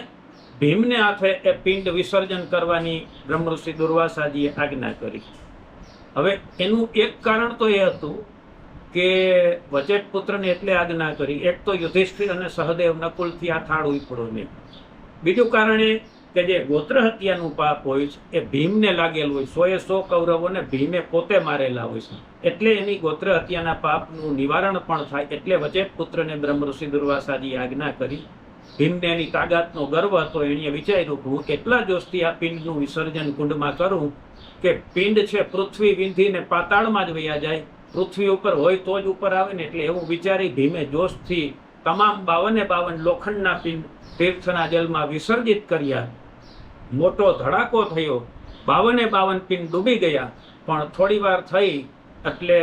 ભીમને હાથે એ પિંડ વિસર્જન કરવાની બ્રહ્મઋષિ દુર્વાસાજીએ આજ્ઞા કરી. હવે એનું એક કારણ તો એ હતું કે વચેટ પુત્રને એટલે આજ્ઞા કરી, એક તો યુધિષ્ઠિર અને સહદેવ, નકુલથી આ થાળ ઉપડો નહીં. બીજું કારણ એ કે જે ગોત્ર હત્યાનું પાપ હોય છે એ ભીમને લાગેલું હોય. 100 કૌરવોને ભીમે પોતે મારેલા હોય છે, એટલે એની ગોત્ર હત્યાના પાપનું નિવારણ પણ થાય. એટલે વચેટ પુત્રને બ્રહ્મઋષિ દુર્વાસાજીએ આજ્ઞા કરી ભીમને એની તાકાતનો ગર્વ હતો. એણે વિચાર્યું કે હું એટલા જોશથી આ પિંડનું વિસર્જન કુંડમાં કરું કે પિંડ છે પૃથ્વી વિંધીને પાતાળમાં જ વયા જાય, પૃથ્વી ઉપર હોય તો જ ઉપર આવે ને. એટલે એવું વિચારી ભીમે જોશથી તમામ 52 લોખંડના પિંડ તીર્થના જલમાં વિસર્જિત કર્યા. મોટો ધડાકો થયો, 52 પિંડ ડૂબી ગયા. પણ થોડી વાર થઈ એટલે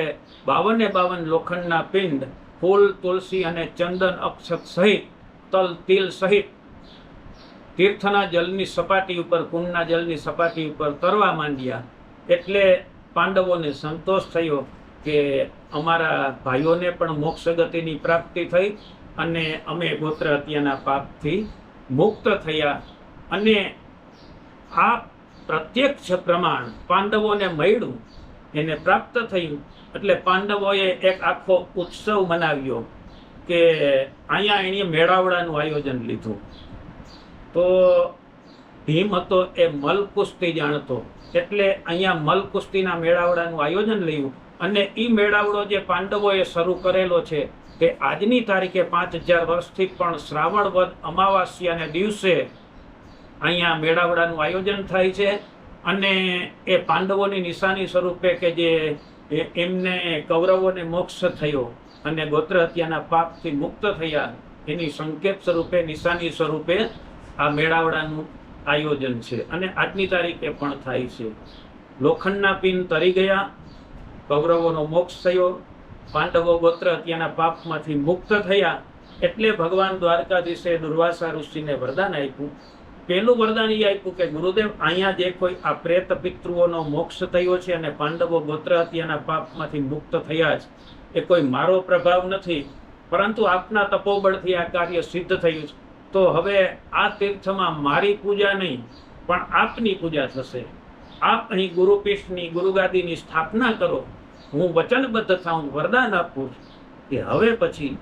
52 લોખંડના પિંડ ફૂલ, તુલસી અને ચંદન અક્ષત સહિત, તલ તિલ સહિત તીર્થના જલની સપાટી ઉપર, કુંડના જલની સપાટી ઉપર તરવા માંડ્યા. એટલે પાંડવોને સંતોષ થયો કે અમારા ભાઈઓને પણ મોક્ષ ગતિની પ્રાપ્તિ થઈ અને અમે ગોત્ર હત્યાના પાપથી મુક્ત થયા. અને આ પ્રત્યક્ષ પ્રમાણ પાંડવોને મળ્યું, એને પ્રાપ્ત થયું. એટલે પાંડવોએ એક આખો ઉત્સવ મનાવ્યો કે અહીંયા એણે મેળાવડાનું આયોજન લીધું. તો ભીમ હતો એ મલ કુસ્તી જાણતો, એટલે અહીંયા મલ કુસ્તીના મેળાવડાનું આયોજન લીધું. અને એ મેળાવડો જે પાંડવોએ શરૂ કરેલો છે તે આજની તારીખે 5000 વર્ષથી પણ શ્રાવણ વદ અમાવાસ્યાને દિવસે અહીંયા મેળાવડાનું આયોજન થાય છે. અને એ પાંડવોની નિશાની સ્વરૂપે કે જે એમને કૌરવોને મોક્ષ થયો અને ગોત્ર હત્યાના પાપથી મુક્ત થયા એની સંકેત સ્વરૂપે, નિશાની સ્વરૂપે આ મેળાવડાનું આયોજન છે. અને આજની તારીખે પણ થાય છે. લોખંડના પિંડ તરી ગયા, કૌરવોનો મોક્ષ થયો, પાંડવો ગોત્ર હત્યાના પાપમાંથી મુક્ત થયા. એટલે ભગવાન દ્વારકાધીશે દુર્વાસા ઋષિને વરદાન આપ્યું. પહેલું વરદાન એ આપ્યું કે ગુરુદેવ, અહીંયા જે કોઈ આ પ્રેત પિતૃઓનો મોક્ષ થયો છે અને પાંડવો ગોત્ર હત્યાના પાપમાંથી મુક્ત થયા છે, એ કોઈ મારો પ્રભાવ નથી, પરંતુ આપના તપોબળથી આ કાર્ય સિદ્ધ થયું છે. તો હવે આ તીર્થમાં મારી પૂજા નહીં પણ આપની પૂજા થશે. આપ અહીં ગુરુપીઠની, ગુરુગાદીની સ્થાપના કરો. હું વચનબદ્ધ થાઉં, વરદાન આપું કે હવે પછી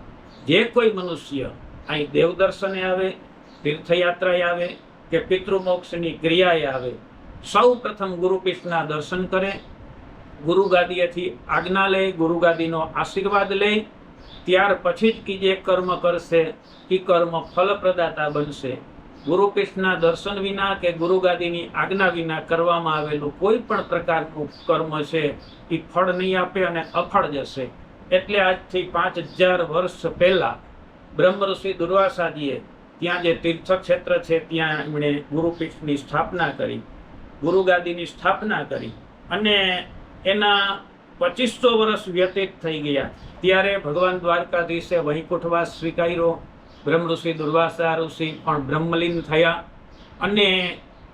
જે કોઈ મનુષ્ય અહીં દેવદર્શને આવે, તીર્થયાત્રાએ આવે કે પિતૃમોક્ષની ક્રિયાએ આવે, સૌ પ્રથમ ગુરુપીઠના દર્શન કરે, ગુરુગાદીએથી આજ્ઞા લે, ગુરુગાદીનો આશીર્વાદ લે, ત્યાર પછી જ જે કર્મ કરશે એ કર્મ ફલપ્રદાતા બનશે. ગુરુપીઠના દર્શન વિના કે ગુરુગાદીની આજ્ઞા વિના કરવામાં આવેલું કોઈ પણ પ્રકારનું કર્મ છે એ ફળ નહીં આપે અને અફળ જશે. એટલે આજથી 5000 વર્ષ પહેલા બ્રહ્મ ઋષિ દુર્વાસાજીએ ત્યાં જે તીર્થક્ષેત્ર છે ત્યાં એમણે ગુરુપીઠની સ્થાપના કરી, ગુરુગાદીની સ્થાપના કરી. અને એના 2500 વર્ષ વ્યતીત થઈ ગયા ત્યારે ભગવાન દ્વારકાધીશે વૈકુંઠવાસ સ્વીકાર્યો. બ્રહ્મ ઋષિ દુર્વાસા ઋષિ પણ બ્રહ્મલીન થયા. અને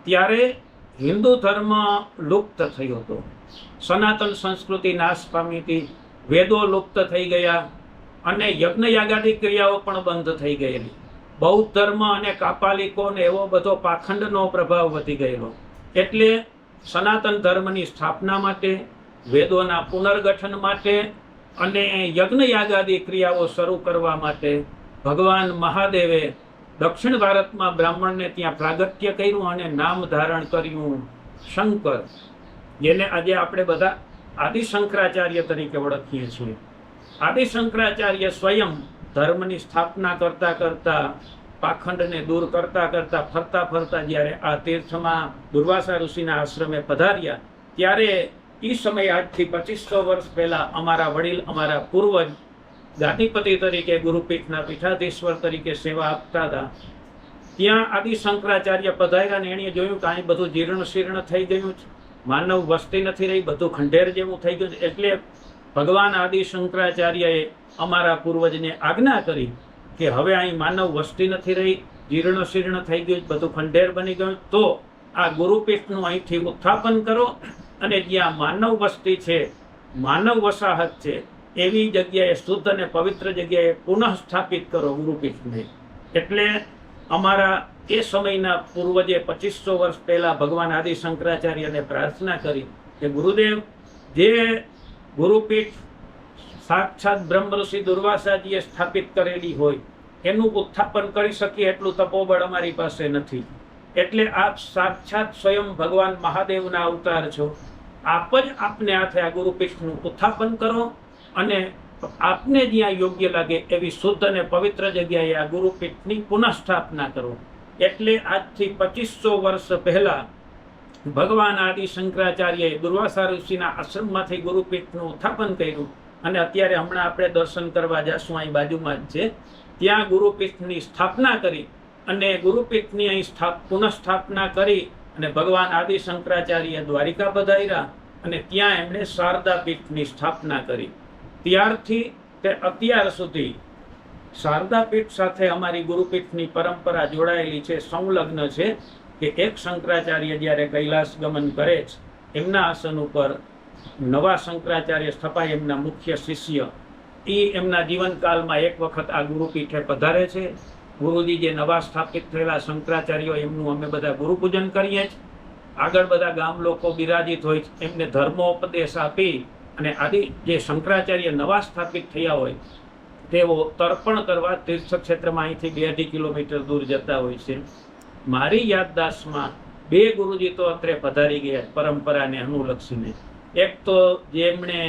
ત્યારે હિન્દુ ધર્મ લુપ્ત થયો હતો, સનાતન સંસ્કૃતિ નાશ પામી હતી, વેદો લુપ્ત થઈ ગયા અને યજ્ઞ યાગાદી ક્રિયાઓ પણ બંધ થઈ ગયેલી. બૌદ્ધ ધર્મ અને કાપાલિકો ને એવો બધો પાખંડનો પ્રભાવ વધી ગયેલો. એટલે સનાતન ધર્મની સ્થાપના માટે, વેદોના પુનર્ગઠન માટે અને યજ્ઞ યાગાદી ક્રિયાઓ શરૂ કરવા માટે ભગવાન મહાદેવે દક્ષિણ ભારતમાં બ્રાહ્મણને ત્યાં પ્રાગટ્ય કર્યું અને નામ ધારણ કર્યું શંકર, જેને આજે આપણે બધા આદિ શંકરાચાર્ય તરીકે ઓળખીએ છીએ. આદિ શંકરાચાર્ય સ્વયં ધર્મની સ્થાપના કરતા કરતા, પાખંડને દૂર કરતા કરતા, ફરતા ફરતા જ્યારે આ તીર્થમાં દુર્વાસા ઋષિના આશ્રમે પધાર્યા ત્યારે એ સમયે આજથી 2500 વર્ષ પહેલા અમારા વડીલ, અમારા પૂર્વજ ગાદીપતિ તરીકે, ગુરુપીઠના પીઠાધીશ્વર તરીકે સેવા આપતા હતા. ત્યાં આદિ શંકરાચાર્ય પધાર્યા ને એણે જોયું કે અહીં બધું જીર્ણ શીર્ણ થઈ ગયું છે, માનવ વસ્તી નથી રહી, બધું ખંડેર જેવું થઈ ગયું છે. એટલે ભગવાન આદિ શંકરાચાર્યએ અમારા પૂર્વજને આજ્ઞા કરી કે હવે અહીં માનવ વસ્તી નથી રહી, જીર્ણ શીર્ણ થઈ ગયું, બધું ખંડેર બની ગયું, તો આ ગુરુપીઠનું અહીંથી ઉત્થાપન કરો અને જ્યાં માનવ વસ્તી છે, માનવ વસાહત છે, એવી જગ્યાએ, શુદ્ધ અને પવિત્ર જગ્યાએ પુનઃ સ્થાપિત કરો ગુરુપીઠને. એટલે અમારા એ સમયના પૂર્વજે 2500 વર્ષ પહેલા ભગવાન આદિ શંકરાચાર્યને પ્રાર્થના કરી કે ગુરુદેવ, જે ગુરુપીઠ સાક્ષાત બ્રહ્મ ઋષિ દુર્વાસાજીએ સ્થાપિત કરેલી હોય એનું ઉત્થાપન કરી શકીએ એટલું તપોબળ અમારી પાસે નથી. એટલે આપ સાક્ષાત સ્વયં ભગવાન મહાદેવના અવતાર છો, આપ જ આપને હાથે આ ગુરુપીઠનું ઉત્થાપન કરો અને આપને જ્યાં યોગ્ય લાગે એવી શુદ્ધ અને પવિત્ર જગ્યાએ આ ગુરુપીઠની પુનઃસ્થાપના કરો. એટલે આજથી 2500 વર્ષ પહેલા ભગવાન આદિ શંકરાચાર્યએ દુર્વાસા ઋષિના આશ્રમમાંથી ગુરુપીઠનું ઉત્થાપન કર્યું. અને અત્યારે હમણાં આપણે દર્શન કરવા જશું, અહીં બાજુમાં જ છે, ત્યાં ગુરુપીઠની સ્થાપના કરી. અને ગુરુપીઠની અહીં પુનઃસ્થાપના કરી અને ભગવાન આદિ શંકરાચાર્ય દ્વારિકા પધાર્યા અને ત્યાં એમણે શારદા પીઠની સ્થાપના કરી. ત્યારથી તે અત્યાર સુધી શારદા પીઠ સાથે અમારી ગુરુપીઠની પરંપરા જોડાયેલી છે, સંલગ્ન છે. કે એક શંકરાચાર્ય જ્યારે કૈલાસ ગમન કરે છે, એમના આસન ઉપર નવા શંકરાચાર્ય સ્થપાય, એમના મુખ્ય શિષ્ય, એ એમના જીવનકાળમાં એક વખત આ ગુરુપીઠે પધારે છે. ગુરુજી જે નવા સ્થાપિત થયેલા શંકરાચાર્યો, એમનું અમે બધા ગુરુપૂજન કરીએ છીએ. આગળ બધા ગામ લોકો બિરાજિત હોય છે, એમને ધર્મોપદેશ આપી અને આદિ જે શંકરાચાર્ય નવા સ્થાપિત થયા હોય તેઓ તર્પણ કરવા તીર્થક્ષેત્રમાં અહીંથી 2-2.5 કિલોમીટર દૂર જતા હોય છે. મારી યાદદાસ્તમાં 2 ગુરુજી તો અત્રે પધારી ગયા પરંપરાને અનુલક્ષીને. એક તો જેમણે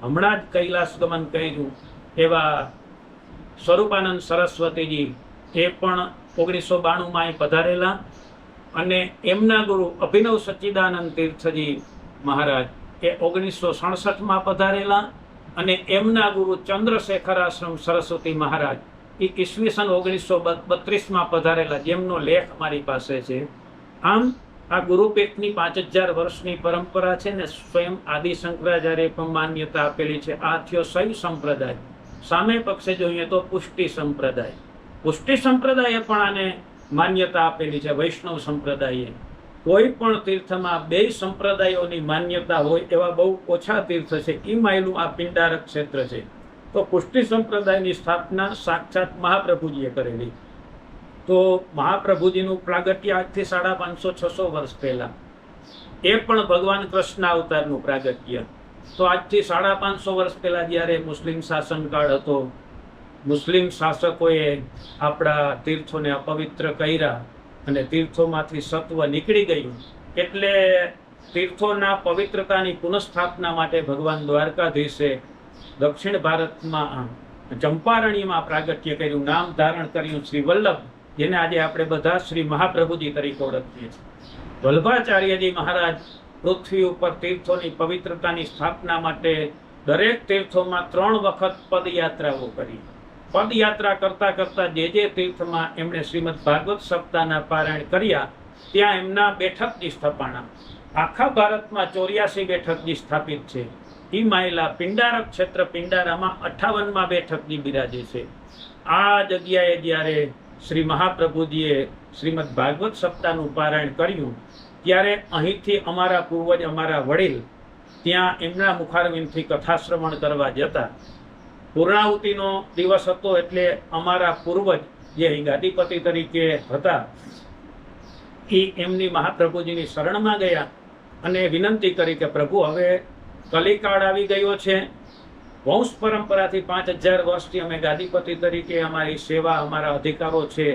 હમણાં જ કૈલાસ ગમન કર્યું એવા સ્વરૂપાનંદ સરસ્વતીજી, એ પણ 1992માં અહીં પધારેલા. અને એમના ગુરુ અભિનવ સચ્ચિદાનંદ તીર્થજી મહારાજ, એ 1967માં પધારેલા. અને એમના ગુરુ ચંદ્રશેખર આશ્રમ સરસ્વતી મહારાજ, એ ઈસવીસન 1932માં પધારેલા, જેમનો લેખ મારી પાસે છે. આમ આ ગુરુપીઠની 5000 વર્ષની પરંપરા છે ને સ્વયં આદિ શંકરાચાર્ય પણ માન્યતા આપેલી છે. આ થયો શૈવ સંપ્રદાય. સામે પક્ષે જોઈએ તો પુષ્ટિ સંપ્રદાય. પુષ્ટિ સંપ્રદાયે પણ આને માન્યતા આપેલી છે. વૈષ્ણવ સંપ્રદાયે કોઈ પણ તીર્થમાં 2 સંપ્રદાયોની માન્યતા હોય એવા બહુ ઓછા તીર્થ છે. એ માયલું આ પિંડારક ક્ષેત્ર છે. તો પુષ્ટિ સંપ્રદાયની સ્થાપના સાક્ષાત મહાપ્રભુજીએ કરેલી. તો મહાપ્રભુજીનું પ્રાગટ્ય આજથી 550-600 વર્ષ પહેલા, એ પણ ભગવાન કૃષ્ણ અવતારનું પ્રાગટ્ય. તો આજથી 550 વર્ષ પહેલા જ્યારે મુસ્લિમ શાસનકાળ હતો, મુસ્લિમ શાસકોએ આપણા તીર્થોને અપવિત્ર કર્યા અને તીર્થોમાંથી સત્વ નીકળી ગયું. એટલે તીર્થોના પવિત્રતાની પુનઃસ્થાપના માટે ભગવાન દ્વારકાધીશે દક્ષિણ ભારતમાં ચંપારણ્યમાં પ્રાગટ્ય કર્યું, નામ ધારણ કર્યું શ્રી વલ્લભ, જેને આજે આપણે બધા શ્રી મહાપ્રભુજી તરીકે ઓળખીએ છીએ. વલ્ભાચાર્યજી મહારાજ પૃથ્વી ઉપર તીર્થોની પવિત્રતાની સ્થાપના માટે દરેક તીર્થોમાં 3 વખત પદયાત્રાઓ કરી. પદયાત્રા કરતા કરતા જે તીર્થમાં એમણે શ્રીમદ ભાગવત સપ્તાહના પારાયણ કર્યા, ત્યાં એમના બેઠકજી સ્થપાણા. આખા ભારતમાં 84 બેઠકજી સ્થાપિત છે. એ માયલા પિંડારક ક્ષેત્ર પિંડારામાં 58માં બેઠકજી બિરાજે છે. આ જગ્યાએ જ્યારે શ્રી મહાપ્રભુજીએ શ્રીમદ ભાગવત સપ્તાહનું પારાયણ કર્યું, ત્યારે અહીંથી અમારા પૂર્વજ, અમારા વડીલ ત્યાં એમના મુખારવિંદથી કથા શ્રવણ કરવા જતા. પૂર્ણાહુતિનો દિવસ હતો એટલે અમારા પૂર્વજ જે અહીં ગાદીપતિ તરીકે હતા, એ એમની મહાપ્રભુજીની શરણમાં ગયા અને વિનંતી કરી કે પ્રભુ, હવે કલિકાળ આવી ગયો છે. વંશ પરંપરાથી 5000 વર્ષથી અમે ગાદીપતિ તરીકે અમારી સેવા, અમારા અધિકારો છે,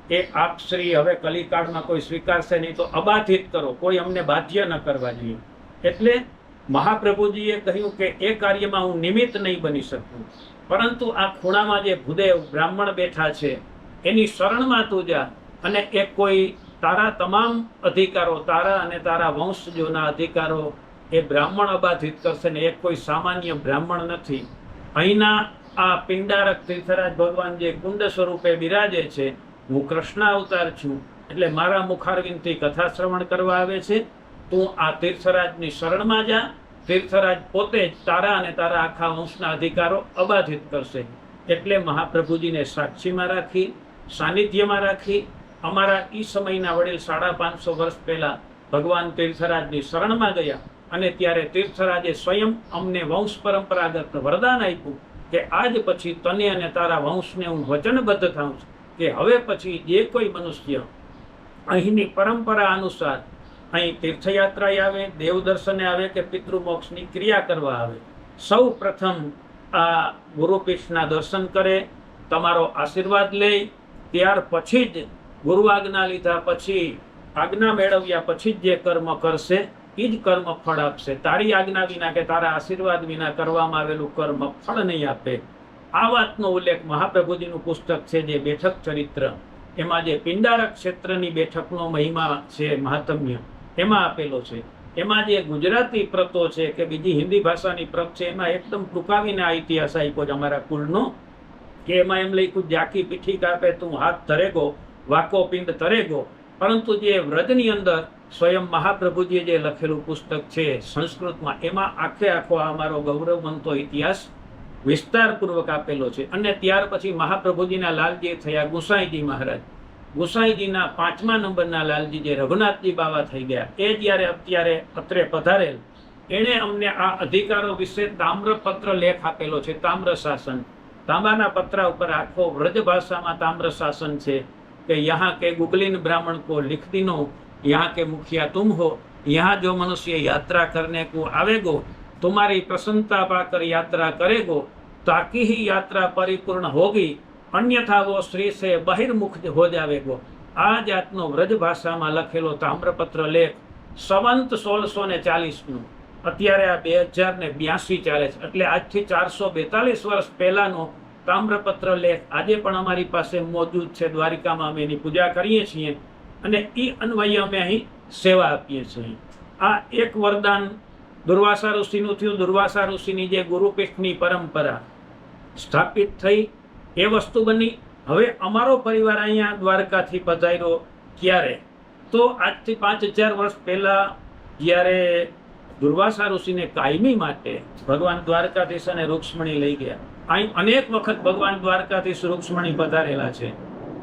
એ આપ શ્રી હવે કલિકાળમાં કોઈ સ્વીકારશે નહીં, તો અબાધિત કરો, કોઈ અમને બાધ્ય ન કરવા જોઈએ. એટલે મહાપ્રભુજીએ કહ્યું કે એ કાર્યમાં હું નિમિત્ત નહીં બની શકું, પરંતુ આ ખૂણામાં જે ભૂદેવ બ્રાહ્મણ બેઠા છે એની શરણમાં તું જા, અને એ કોઈ તારા તમામ અધિકારો, તારા અને તારા વંશજોના અધિકારો એ બ્રાહ્મણ અબાધિત કરશે ને. એ કોઈ સામાન્ય બ્રાહ્મણ નથી. અહીંના આ પિંડારક તીર્થરાજ ભગવાન જે કુંડ સ્વરૂપે બિરાજે છે, હું કૃષ્ણ અવતાર છું, એટલે મારા મુખારવિંદથી કથા શ્રવણ કરવા આવે છે. તું આ તીર્થરાજની શરણમાં જા. તીર્થરાજ પોતે જ તારા અને તારા આખા વંશના અધિકારો અબાધિત કરશે. એટલે મહાપ્રભુજીને સાક્ષીમાં રાખી, સાનિધ્યમાં રાખી, અમારા એ સમયના વડીલ 550 વર્ષ પહેલા ભગવાન તીર્થરાજની શરણમાં ગયા. અને ત્યારે તીર્થરાજે સ્વયં અમને વંશ પરંપરાગત વરદાન આપ્યું કે આજ પછી તને અને તારા વંશને હું વચનબદ્ધ થાઉં છું કે હવે પછી જે કોઈ મનુષ્ય અહીંની પરંપરા અનુસાર અહીં તીર્થયાત્રાએ આવે, દેવદર્શને આવે કે પિતૃમોક્ષની ક્રિયા કરવા આવે, સૌ પ્રથમ આ ગુરુપીઠના દર્શન કરે, તમારો આશીર્વાદ લે, ત્યાર પછી જ ગુરુ આજ્ઞા લીધા પછી, આજ્ઞા મેળવ્યા પછી જ જે કર્મ કરશે એ જ કર્મ ફળ આપશે. તારી આજ્ઞા વિના કે તારા આશીર્વાદ વિના કરવામાં આવેલું કર્મ ફળ નહીં આપે. આ વાતનો ઉલ્લેખ મહાપ્રભુજીનું પુસ્તક છે જે બેઠક ચરિત્ર, એમાં જે પિંડારા ક્ષેત્રની બેઠકનો મહિમા છે, મહાત્મ્ય એમાં આપેલો છે. એમાં જે ગુજરાતી પ્રતો છે કે બીજી હિન્દી ભાષાની પ્રત છે, એમાં એકદમ ટૂંકાવીને આ ઇતિહાસ આપ્યો છે અમારા કુળનો, કે એમાં એમ લખ્યું જાકી પીઠી કાપે તું હાથ ધરેગો, વાકો પિંડ તરેગો. પરંતુ જે વ્રજની અંદર સ્વયં મહાપ્રભુજીએ જે લખેલું પુસ્તક છે સંસ્કૃતમાં, એમાં આખે આખો આ અમારો ગૌરવવંતો ઇતિહાસ વિસ્તારપૂર્વક આપેલો છે. અને ત્યાર પછી મહાપ્રભુજીના લાલજી થયા ગુસાઈજી મહારાજ. ગુસાઈજીના 5મા નંબરના લાલજી જે રઘુનાથજી બાવા થઈ ગયા, એ જ્યારે અત્યારે અત્રે પધારેલ, એણે અમને આ અધિકારો વિશે તામ્રપત્ર લેખ આપેલો છે. તામ્ર શાસન, તાંબાના પત્રા ઉપર આખો વ્રજ ભાષામાં તામ્ર શાસન છે કે યહાં કે ગુગલીન બ્રાહ્મણ को लिख दिनो, यहाँ के मुखिया तुम हो, यहाँ जो मनुष्य यात्रा करने को आवेगो, तुम्हारी प्रसन्नता पाकर यात्रा करेगो, ताकि ही यात्रा परिपूर्ण होगी, अन्यथा वो श्री से बहिर्मुख हो जावेगो. આ જાતનો વ્રજ ભાષામાં લખેલો તામ્રપત્ર લેખ સંવંત 1640નું, અત્યારે આ 2082 ચાલે છે, એટલે આજથી 442 વર્ષ પહેલાનો તામ્રપત્ર લેખ આજે પણ અમારી પાસે મોજૂદ છે. દ્વારિકામાં અમે એની પૂજા કરીએ છીએ અને એ અન્વયે અમે અહીં સેવા આપીએ છીએ. આ એક વરદાન દુર્વાસા ઋષિનું થયું. દુર્વાસા ઋષિની જે ગુરુપીઠની પરંપરા સ્થાપિત થઈ એ વસ્તુ બની. હવે અમારો પરિવાર અહીંયા દ્વારકાથી પધાર્યો ક્યારે, તો આજથી 5000 વર્ષ પહેલા જ્યારે દુર્વાસા ઋષિને કાયમી માટે ભગવાન દ્વારકાધીશ અને રૂક્ષ્મણી લઈ ગયા. અહીં અનેક વખત ભગવાન દ્વારકાધીશ રૂક્ષ્મણી પધારેલા છે.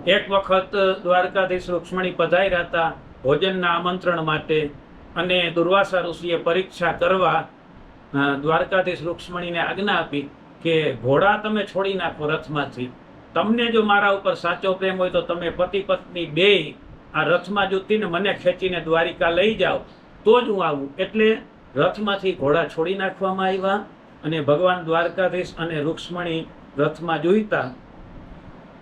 એક વખત દ્વારકાધીશ રૂક્ષ્મણી પધાર્યા હતા ભોજનના આમંત્રણ માટે, અને દુર્વાસા ઋષિએ પરીક્ષા કરવા દ્વારકાધીશ રૂક્ષ્મણીને આજ્ઞા આપી કે ઘોડા તમે છોડી નાખો રથમાંથી. તમને જો મારા ઉપર સાચો પ્રેમ હોય તો તમે પતિ પત્ની બેય આ રથમાં જૂતીને મને ખેંચીને દ્વારિકા લઈ જાઓ, તો જ હું આવું. એટલે રથમાંથી ઘોડા છોડી નાખવામાં આવ્યા અને ભગવાન દ્વારકાધીશ અને રૂક્ષ્મણી રથમાં જોઈતા.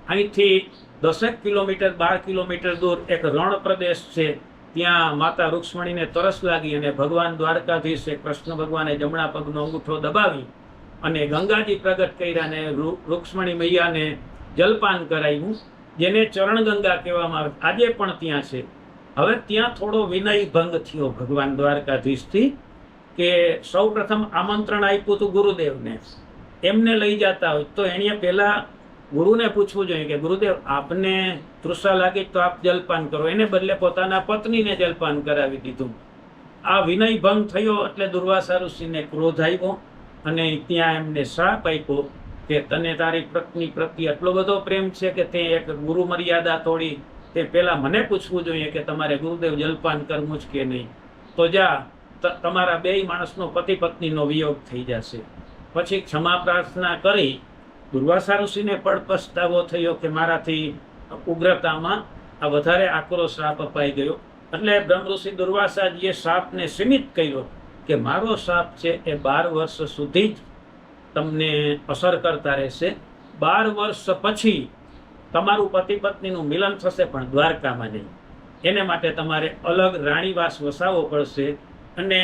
અહીંથી 10 કિલોમીટર 12 કિલોમીટર દૂર એક રણ પ્રદેશ છે, ત્યાં માતા રૂક્ષ્મણીને તરસ લાગી અને ભગવાન દ્વારકાધીશે કૃષ્ણ ભગવાને જમણા પગનો અંગૂઠો દબાવી અને ગંગાજી પ્રગટ કર્યા અને રૂક્ષ્મણી મૈયાને જલપાન કરાવ્યું, જેને ચરણ ગંગા કહેવામાં આવે, આજે પણ ત્યાં છે. હવે ત્યાં થોડો વિનય ભંગ થયો ભગવાન દ્વારકાધીશથી, કે સૌ પ્રથમ આમંત્રણ આપ્યું હતું ગુરુદેવને, એમને લઈ જતા હોય તો એણે પહેલા ગુરુને પૂછવું જોઈએ કે ગુરુદેવ આપને તૃષા લાગી તો આપ જલપાન કરો. એને બદલે પોતાના પત્નીને જલપાન કરાવી દીધું. આ વિનય ભંગ થયો એટલે દુર્વાસા ઋષિને ક્રોધ આવ્યો અને ત્યાં એમને શ્રાપ આપ્યો કે તને તારી પત્ની પ્રત્યે એટલો બધો પ્રેમ છે કે તે એક ગુરુ મર્યાદા તોડી, તે પહેલા મને પૂછવું જોઈએ કે તમારે ગુરુદેવ જલપાન કરવું જ કે નહીં, તો જા તમારા બેય માણસનો પતિ પત્નીનો વિયોગ થઈ જશે. પછી ક્ષમા પ્રાર્થના કરી દુર્વાસા ઋષિને પણ પસ્તાવો થયો કે મારાથી ઉગ્રતામાં આ વધારે આકરો શ્રાપ અપાઈ ગયો. એટલે બ્રહ્મ ઋષિ દુર્વાસાજીએ શ્રાપને સીમિત કર્યો કે મારો શ્રાપ છે એ 12 વર્ષ સુધી જ તમને અસર કરતા રહેશે. 12 વર્ષ પછી તમારું પતિ પત્નીનું મિલન થશે પણ દ્વારકામાં નહીં. એને માટે તમારે અલગ રાણીવાસ વસાવવો પડશે. અને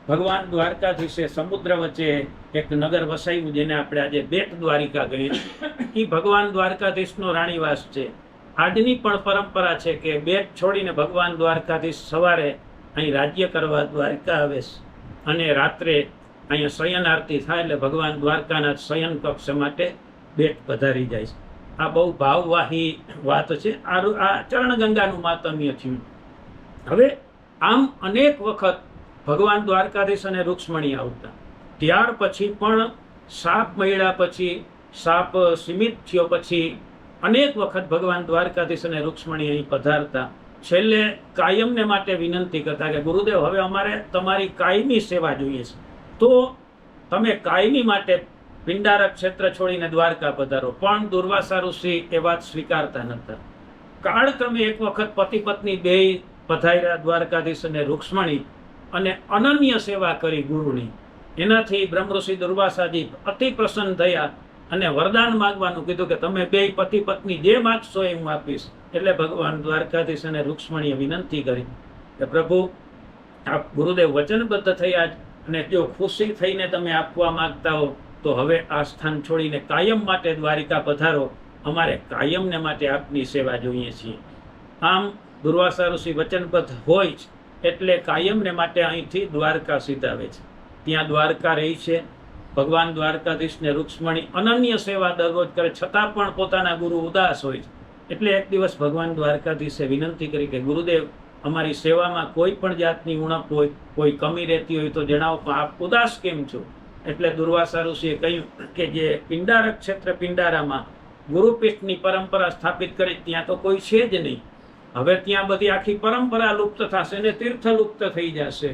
ભગવાન દ્વારકાધીશે સમુદ્ર વચ્ચે એક નગર વસાવ્યું જેને આપણે આજે બેટ દ્વારિકા કહીએ. એ ભગવાન દ્વારકાધીશનો રાણીવાસ છે. આજની પણ પરંપરા છે કે બેટ છોડીને ભગવાન દ્વારકાધીશ સવારે અહીં રાજ્ય કરવા દ્વારકા આવે અને રાત્રે અહીંયા શયન આરતી થાય એટલે ભગવાન દ્વારકાના શયન કક્ષ માટે બેટ પધારી જાય છે. આ બહુ ભાવવાહી વાત છે. આ ચરણગંગાનું માતમ્ય થયું. હવે આમ અનેક વખત ભગવાન દ્વારકાધીશ અને રૂક્ષ્મણી આવતા. ત્યાર પછી પણ સાપ મળ્યા પછી, સાપ સીમિત થયો પછી અનેક વખત ભગવાન દ્વારકાધીશ અને રૂક્ષ્મણી અહીં પધારતા. છેલ્લે કાયમને માટે વિનંતી કરતા કે ગુરુદેવ હવે અમારે તમારી કાયમી સેવા જોઈએ છે, તો તમે કાયમી માટે પિંડારા ક્ષેત્ર છોડીને દ્વારકા પધારો. પણ દુર્વાસા ઋષિ એ વાત સ્વીકારતા નહોતા. કાળક્રમે એક વખત પતિ પત્ની બેય પધાર્યા દ્વારકાધીશ અને રૂક્ષ્મણી, અને અનન્ય સેવા કરી ગુરુની. એનાથી બ્રહ્મ ઋષિ દુર્વાસાજી અતિ પ્રસન્ન થયા અને વરદાન માંગવાનું કીધું કે તમે બે પતિ પત્ની જે માગશો એ હું આપીશ. એટલે ભગવાન દ્વારકાધીશ અને રૂક્ષ્મણીએ વિનંતી કરી કે પ્રભુ આપ ગુરુદેવ વચનબદ્ધ થયા અને જો ખુશી થઈને તમે આપવા માંગતા હો તો હવે આ સ્થાન છોડીને કાયમ માટે દ્વારિકા પધારો, અમારે કાયમને માટે આપની સેવા જોઈએ છીએ. આમ દુર્વાસા ઋષિ વચનબદ્ધ હોય જ એટલે કાયમને માટે અહીંથી દ્વારકા સીધાવે છે. ત્યાં દ્વારકા રહી છે. ભગવાન દ્વારકાધીશને રૂક્ષ્મણી અનન્ય સેવા દરરોજ કરે, છતાં પણ પોતાના ગુરુ ઉદાસ હોય છે. એટલે એક દિવસ ભગવાન દ્વારકાધીશે વિનંતી કરી કે ગુરુદેવ, અમારી સેવામાં કોઈ પણ જાતની ઉણપ હોય, કોઈ કમી રહેતી હોય તો જણાવો, પણ આપ ઉદાસ કેમ છો? એટલે દુર્વાસા ઋષિએ કહ્યું કે જે પિંડારક ક્ષેત્ર પિંડારામાં ગુરુપીઠની પરંપરા સ્થાપિત કરી ત્યાં તો કોઈ છે જ નહીં. હવે ત્યાં બધી આખી પરંપરા લુપ્ત થશે ને તીર્થ લુપ્ત થઈ જશે.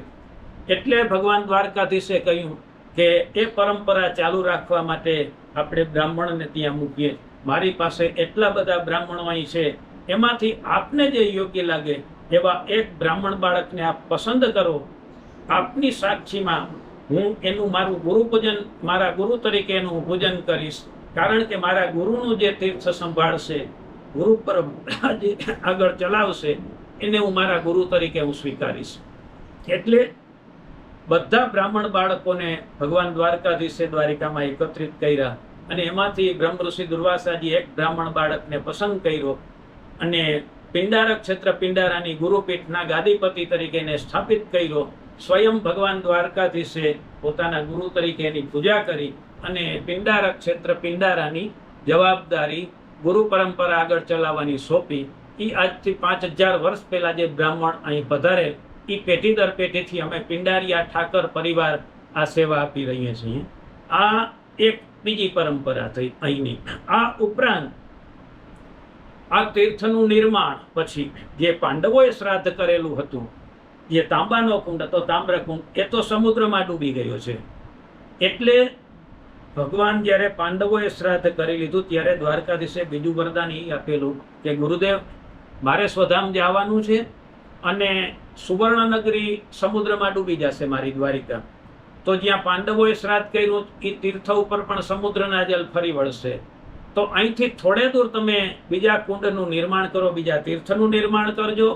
એટલે ભગવાન દ્વારકાધીશે કહ્યું કે એ પરંપરા ચાલુ રાખવા માટે આપણે બ્રાહ્મણને ત્યાં મૂકીએ. મારી પાસે એટલા બધા બ્રાહ્મણો અહીં છે, એમાંથી આપને જે યોગ્ય લાગે એવા એક બ્રાહ્મણ બાળકને આપ પસંદ કરો. આપની સાક્ષીમાં હું એનું મારું ગુરુ પૂજન, મારા ગુરુ તરીકે એનું પૂજન કરીશ. કારણ કે મારા ગુરુનું જે તીર્થ સંભાળશે, ગુરુ પરંપરા જે આગળ ચલાવશે, એને હું મારા ગુરુ તરીકે હું સ્વીકારીશ. એટલે બધા બ્રાહ્મણ બાળકોને ભગવાન દ્વારકાધીશે દ્વારિકામાં એકત્રિત કર્યા અને એમાંથી બ્રહ્મ ઋષિ દુર્વાસાજી એક બ્રાહ્મણ બાળકને પસંદ કર્યો અને પિંડારક ક્ષેત્ર પિંડારાની ગુરુપીઠના ગાદીપતિ તરીકે એને સ્થાપિત કર્યો. સ્વયં ભગવાન દ્વારકાધીશે પોતાના ગુરુ તરીકે એની પૂજા કરી અને પિંડારક ક્ષેત્ર પિંડારાની જવાબદારી ગુરુ પરંપરા આગળ ચલાવવાની સોંપી. એ આજથી 5000 વર્ષ પહેલા જે બ્રાહ્મણ અહીં પધારે, એ પેઢી દર પેઢીથી અમે પિંડારિયા ઠાકર પરિવાર આ સેવા આપી રહીએ છીએ. આ એક બીજી પરંપરા થઈ અહીંની. આ ઉપરાંત આ તીર્થનું નિર્માણ પછી જે પાંડવોએ શ્રાદ્ધ કરેલું હતું, જે તાંબાનો કુંડ હતો, તામ્રકુંડ, એ તો સમુદ્રમાં ડૂબી ગયો છે. એટલે ભગવાન જ્યારે પાંડવોએ શ્રાદ્ધ કરી લીધું ત્યારે દ્વારકાધીશે બીજું વરદાન એ આપેલું કે ગુરુદેવ, મારે સ્વધામ જવાનું છે અને સુવર્ણનગરી સમુદ્રમાં ડૂબી જશે મારી દ્વારિકા. તો જ્યાં પાંડવોએ શ્રાદ્ધ કર્યું એ તીર્થ ઉપર પણ સમુદ્રના જલ ફરી વળશે. તો અહીંથી થોડે દૂર તમે બીજા કુંડનું નિર્માણ કરો, બીજા તીર્થનું નિર્માણ કરજો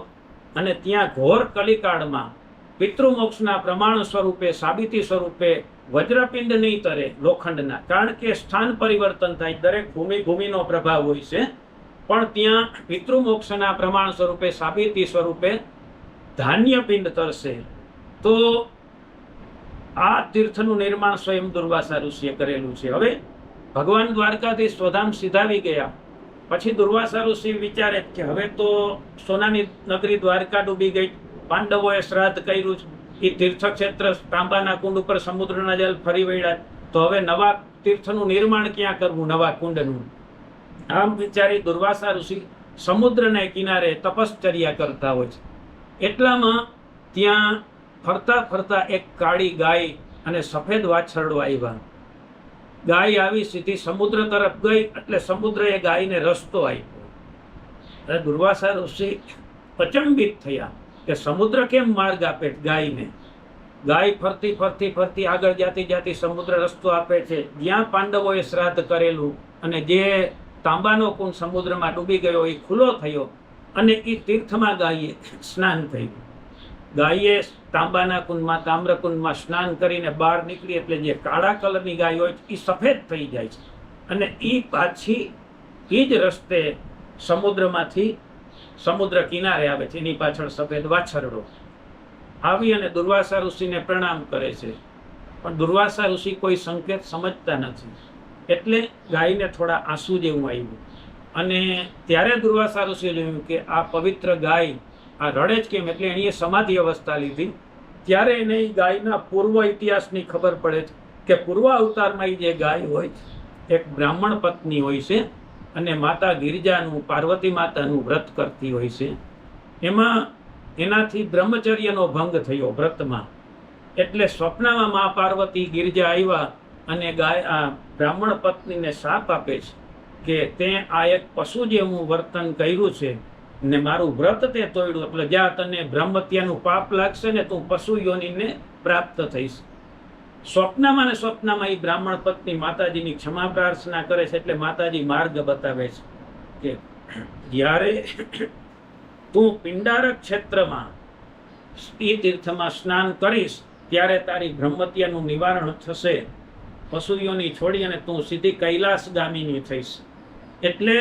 અને ત્યાં ઘોર કલિકાળમાં પિતૃમોક્ષના પ્રમાણ સ્વરૂપે, સાબિતી સ્વરૂપે વજ્રપિંડ નહીં તરે લોખંડના, કારણ કે સ્થાન પરિવર્તન થાય, દરેક ભૂમિનો પ્રભાવ હોય છે, પણ ત્યાં પિતૃમોક્ષના પ્રમાણ સ્વરૂપે, સાબિતી સ્વરૂપે ધાન્ય પિંડ તરશે. તો આ તીર્થનું નિર્માણ સ્વયં દુર્વાસા ઋષિએ કરેલું છે. હવે ભગવાન દ્વારકાધીશ સ્વધામ સીધાવી ગયા પછી દુર્વાસા ઋષિ વિચારે કે હવે તો સોનાની નગરી દ્વારકા ડૂબી ગઈ, પાંડવોએ શ્રાદ્ધ કર્યું છે, એ તીર્થક્ષેત્ર તાંબાના કુંડ ઉપર સમુદ્રના જલ ફરી વળ્યા, તો હવે નવા તીર્થનું નિર્માણ ક્યાં કરવું, નવા કુંડનું? આમ વિચારી દુર્વાસા ઋષિ સમુદ્રને કિનારે તપશ્ચર્યા કરતા હોય છે. એટલામાં ત્યાં ફરતા ફરતા એક કાળી ગાય અને સફેદ વાછરડો આવ્યા. ગાય આવી સીધી સમુદ્ર તરફ ગઈ એટલે સમુદ્રએ ગાયને રસ્તો આપ્યો. દુર્વાસા ઋષિ અચંબિત થયા કે સમુદ્ર કેમ માર્ગ આપે ગાયને? ગાય ફરતી ફરતી ફરતી આગળ જાતી જાતી સમુદ્ર રસ્તો આપે છે. જ્યાં પાંડવોએ શ્રાદ્ધ કરેલું અને જે તાંબાનો કુંડ સમુદ્રમાં ડૂબી ગયો એ ખુલ્લો થયો અને એ તીર્થમાં ગાયે સ્નાન થયું. ગાયે તાંબાના કુંડમાં, તામ્રકુંડમાં સ્નાન કરીને બહાર નીકળી એટલે જે કાળા કલરની ગાય હોય એ સફેદ થઈ જાય છે અને એ પાછી એ જ રસ્તે સમુદ્રમાંથી સમુદ્ર કિનારે આવે છે. એની પાછળ સફેદ વાછરડો આવી અને દુર્વાસા ઋષિને પ્રણામ કરે છે. પણ દુર્વાસા ઋષિ કોઈ સંકેત સમજતા નથી એટલે ગાયને થોડા આંસુ જેવું આવ્યું અને ત્યારે દુર્વાસા ઋષિએ જોયું કે આ પવિત્ર ગાય આ રડે જ કેમ? એટલે એણે સમાધિ અવસ્થા લીધી. ત્યારે એને ગાયના પૂર્વ ઇતિહાસની ખબર પડે છે કે પૂર્વ અવતારમાં જે ગાય હોય એક બ્રાહ્મણ પત્ની હોય છે અને માતા ગિરિજાનું, પાર્વતી માતાનું વ્રત કરતી હોય છે. એમાં એનાથી બ્રહ્મચર્યનો ભંગ થયો વ્રતમાં. એટલે સ્વપ્નમાં મા પાર્વતી ગિરિજા આવ્યા અને ગાય આ બ્રાહ્મણ પત્નીને શાપ આપે છે કે તે આ એક પશુ જેવું વર્તન કર્યું છે ને મારું વ્રત તે તોડ્યું, એટલે જ્યાં તને બ્રહ્મત્યાનું પાપ લાગશે ને તું પશુ યોનિને પ્રાપ્ત થઈશ. સ્વપ્નમાં ને સ્વપ્નમાં એ બ્રાહ્મણ પત્ની માતાજીની ક્ષમા પ્રાર્થના કરે છે. એટલે માતાજી માર્ગ બતાવે છે કે જ્યારે તું પિંડારક ક્ષેત્રમાં એ તીર્થમાં સ્નાન કરીશ ત્યારે તારી બ્રહ્મત્યાનું નિવારણ થશે પશુઓની છોડી અને તું સીધી કૈલાસગામીની થઈશ. એટલે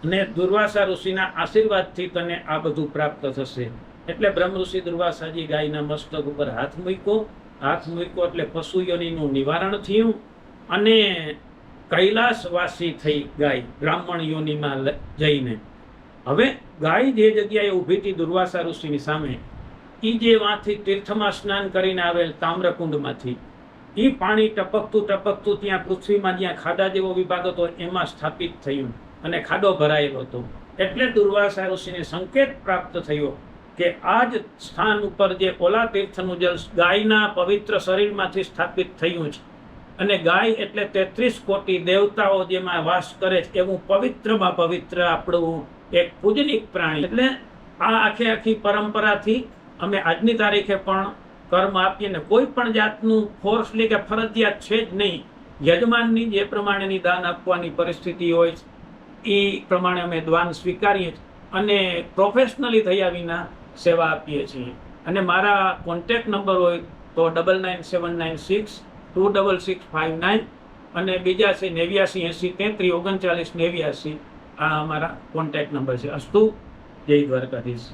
ને દુર્વાસા ઋષિના આશીર્વાદથી તને આ બધું પ્રાપ્ત થશે. એટલે બ્રહ્મ ઋષિ દુર્વાસાજી ગાયના મસ્તક ઉપર હાથ મૂક્યો એટલે પશુઓનીનું નિવારણ થયું અને કૈલાસવાસી થઈ ગાય બ્રાહ્મણ યોનિમાં જઈને. હવે ગાય જે જગ્યાએ ઊભી હતી દુર્વાસા ઋષિની સામે, એ જે વાંથી તીર્થમાં સ્નાન કરીને આવેલ તામ્રકુંડમાંથી એ પાણી ટપકતું ત્યાં પૃથ્વીમાં જ્યાં ખાડા જેવો વિભાગ હતો એમાં સ્થાપિત થયું અને ખાડો ભરાયેલો હતો. એટલે દુર્વાસા ઋષિને સંકેત પ્રાપ્ત થયો કે આ જ સ્થાન ઉપર જે ઓલા તીર્થનું જલ ગાયના પવિત્ર શરીરમાંથી સ્થાપિત થયું છે. અને ગાય એટલે 33 કોટી દેવતાઓ જેમાં વાસ કરે છે એવું પવિત્રમાં પવિત્ર આપણું એક પૂજનિક પ્રાણી. એટલે આ આખી પરંપરાથી અમે આજની તારીખે પણ કર્મ આપીએ ને કોઈ પણ જાતનું ફોર્સલી કે ફરજિયાત છે જ નહીં. યજમાનની જે પ્રમાણેની દાન આપવાની પરિસ્થિતિ હોય એ પ્રમાણે અમે દાન સ્વીકારીએ અને પ્રોફેશનલી થયા વિના સેવા આપીએ છીએ. અને મારા કોન્ટેક્ટ નંબર હોય તો 99796 26659 અને બીજા છે 89 80 33 39 89. આ અમારા કોન્ટેક્ટ નંબર છે. અસ્તુ, જય દ્વારકાધીશ.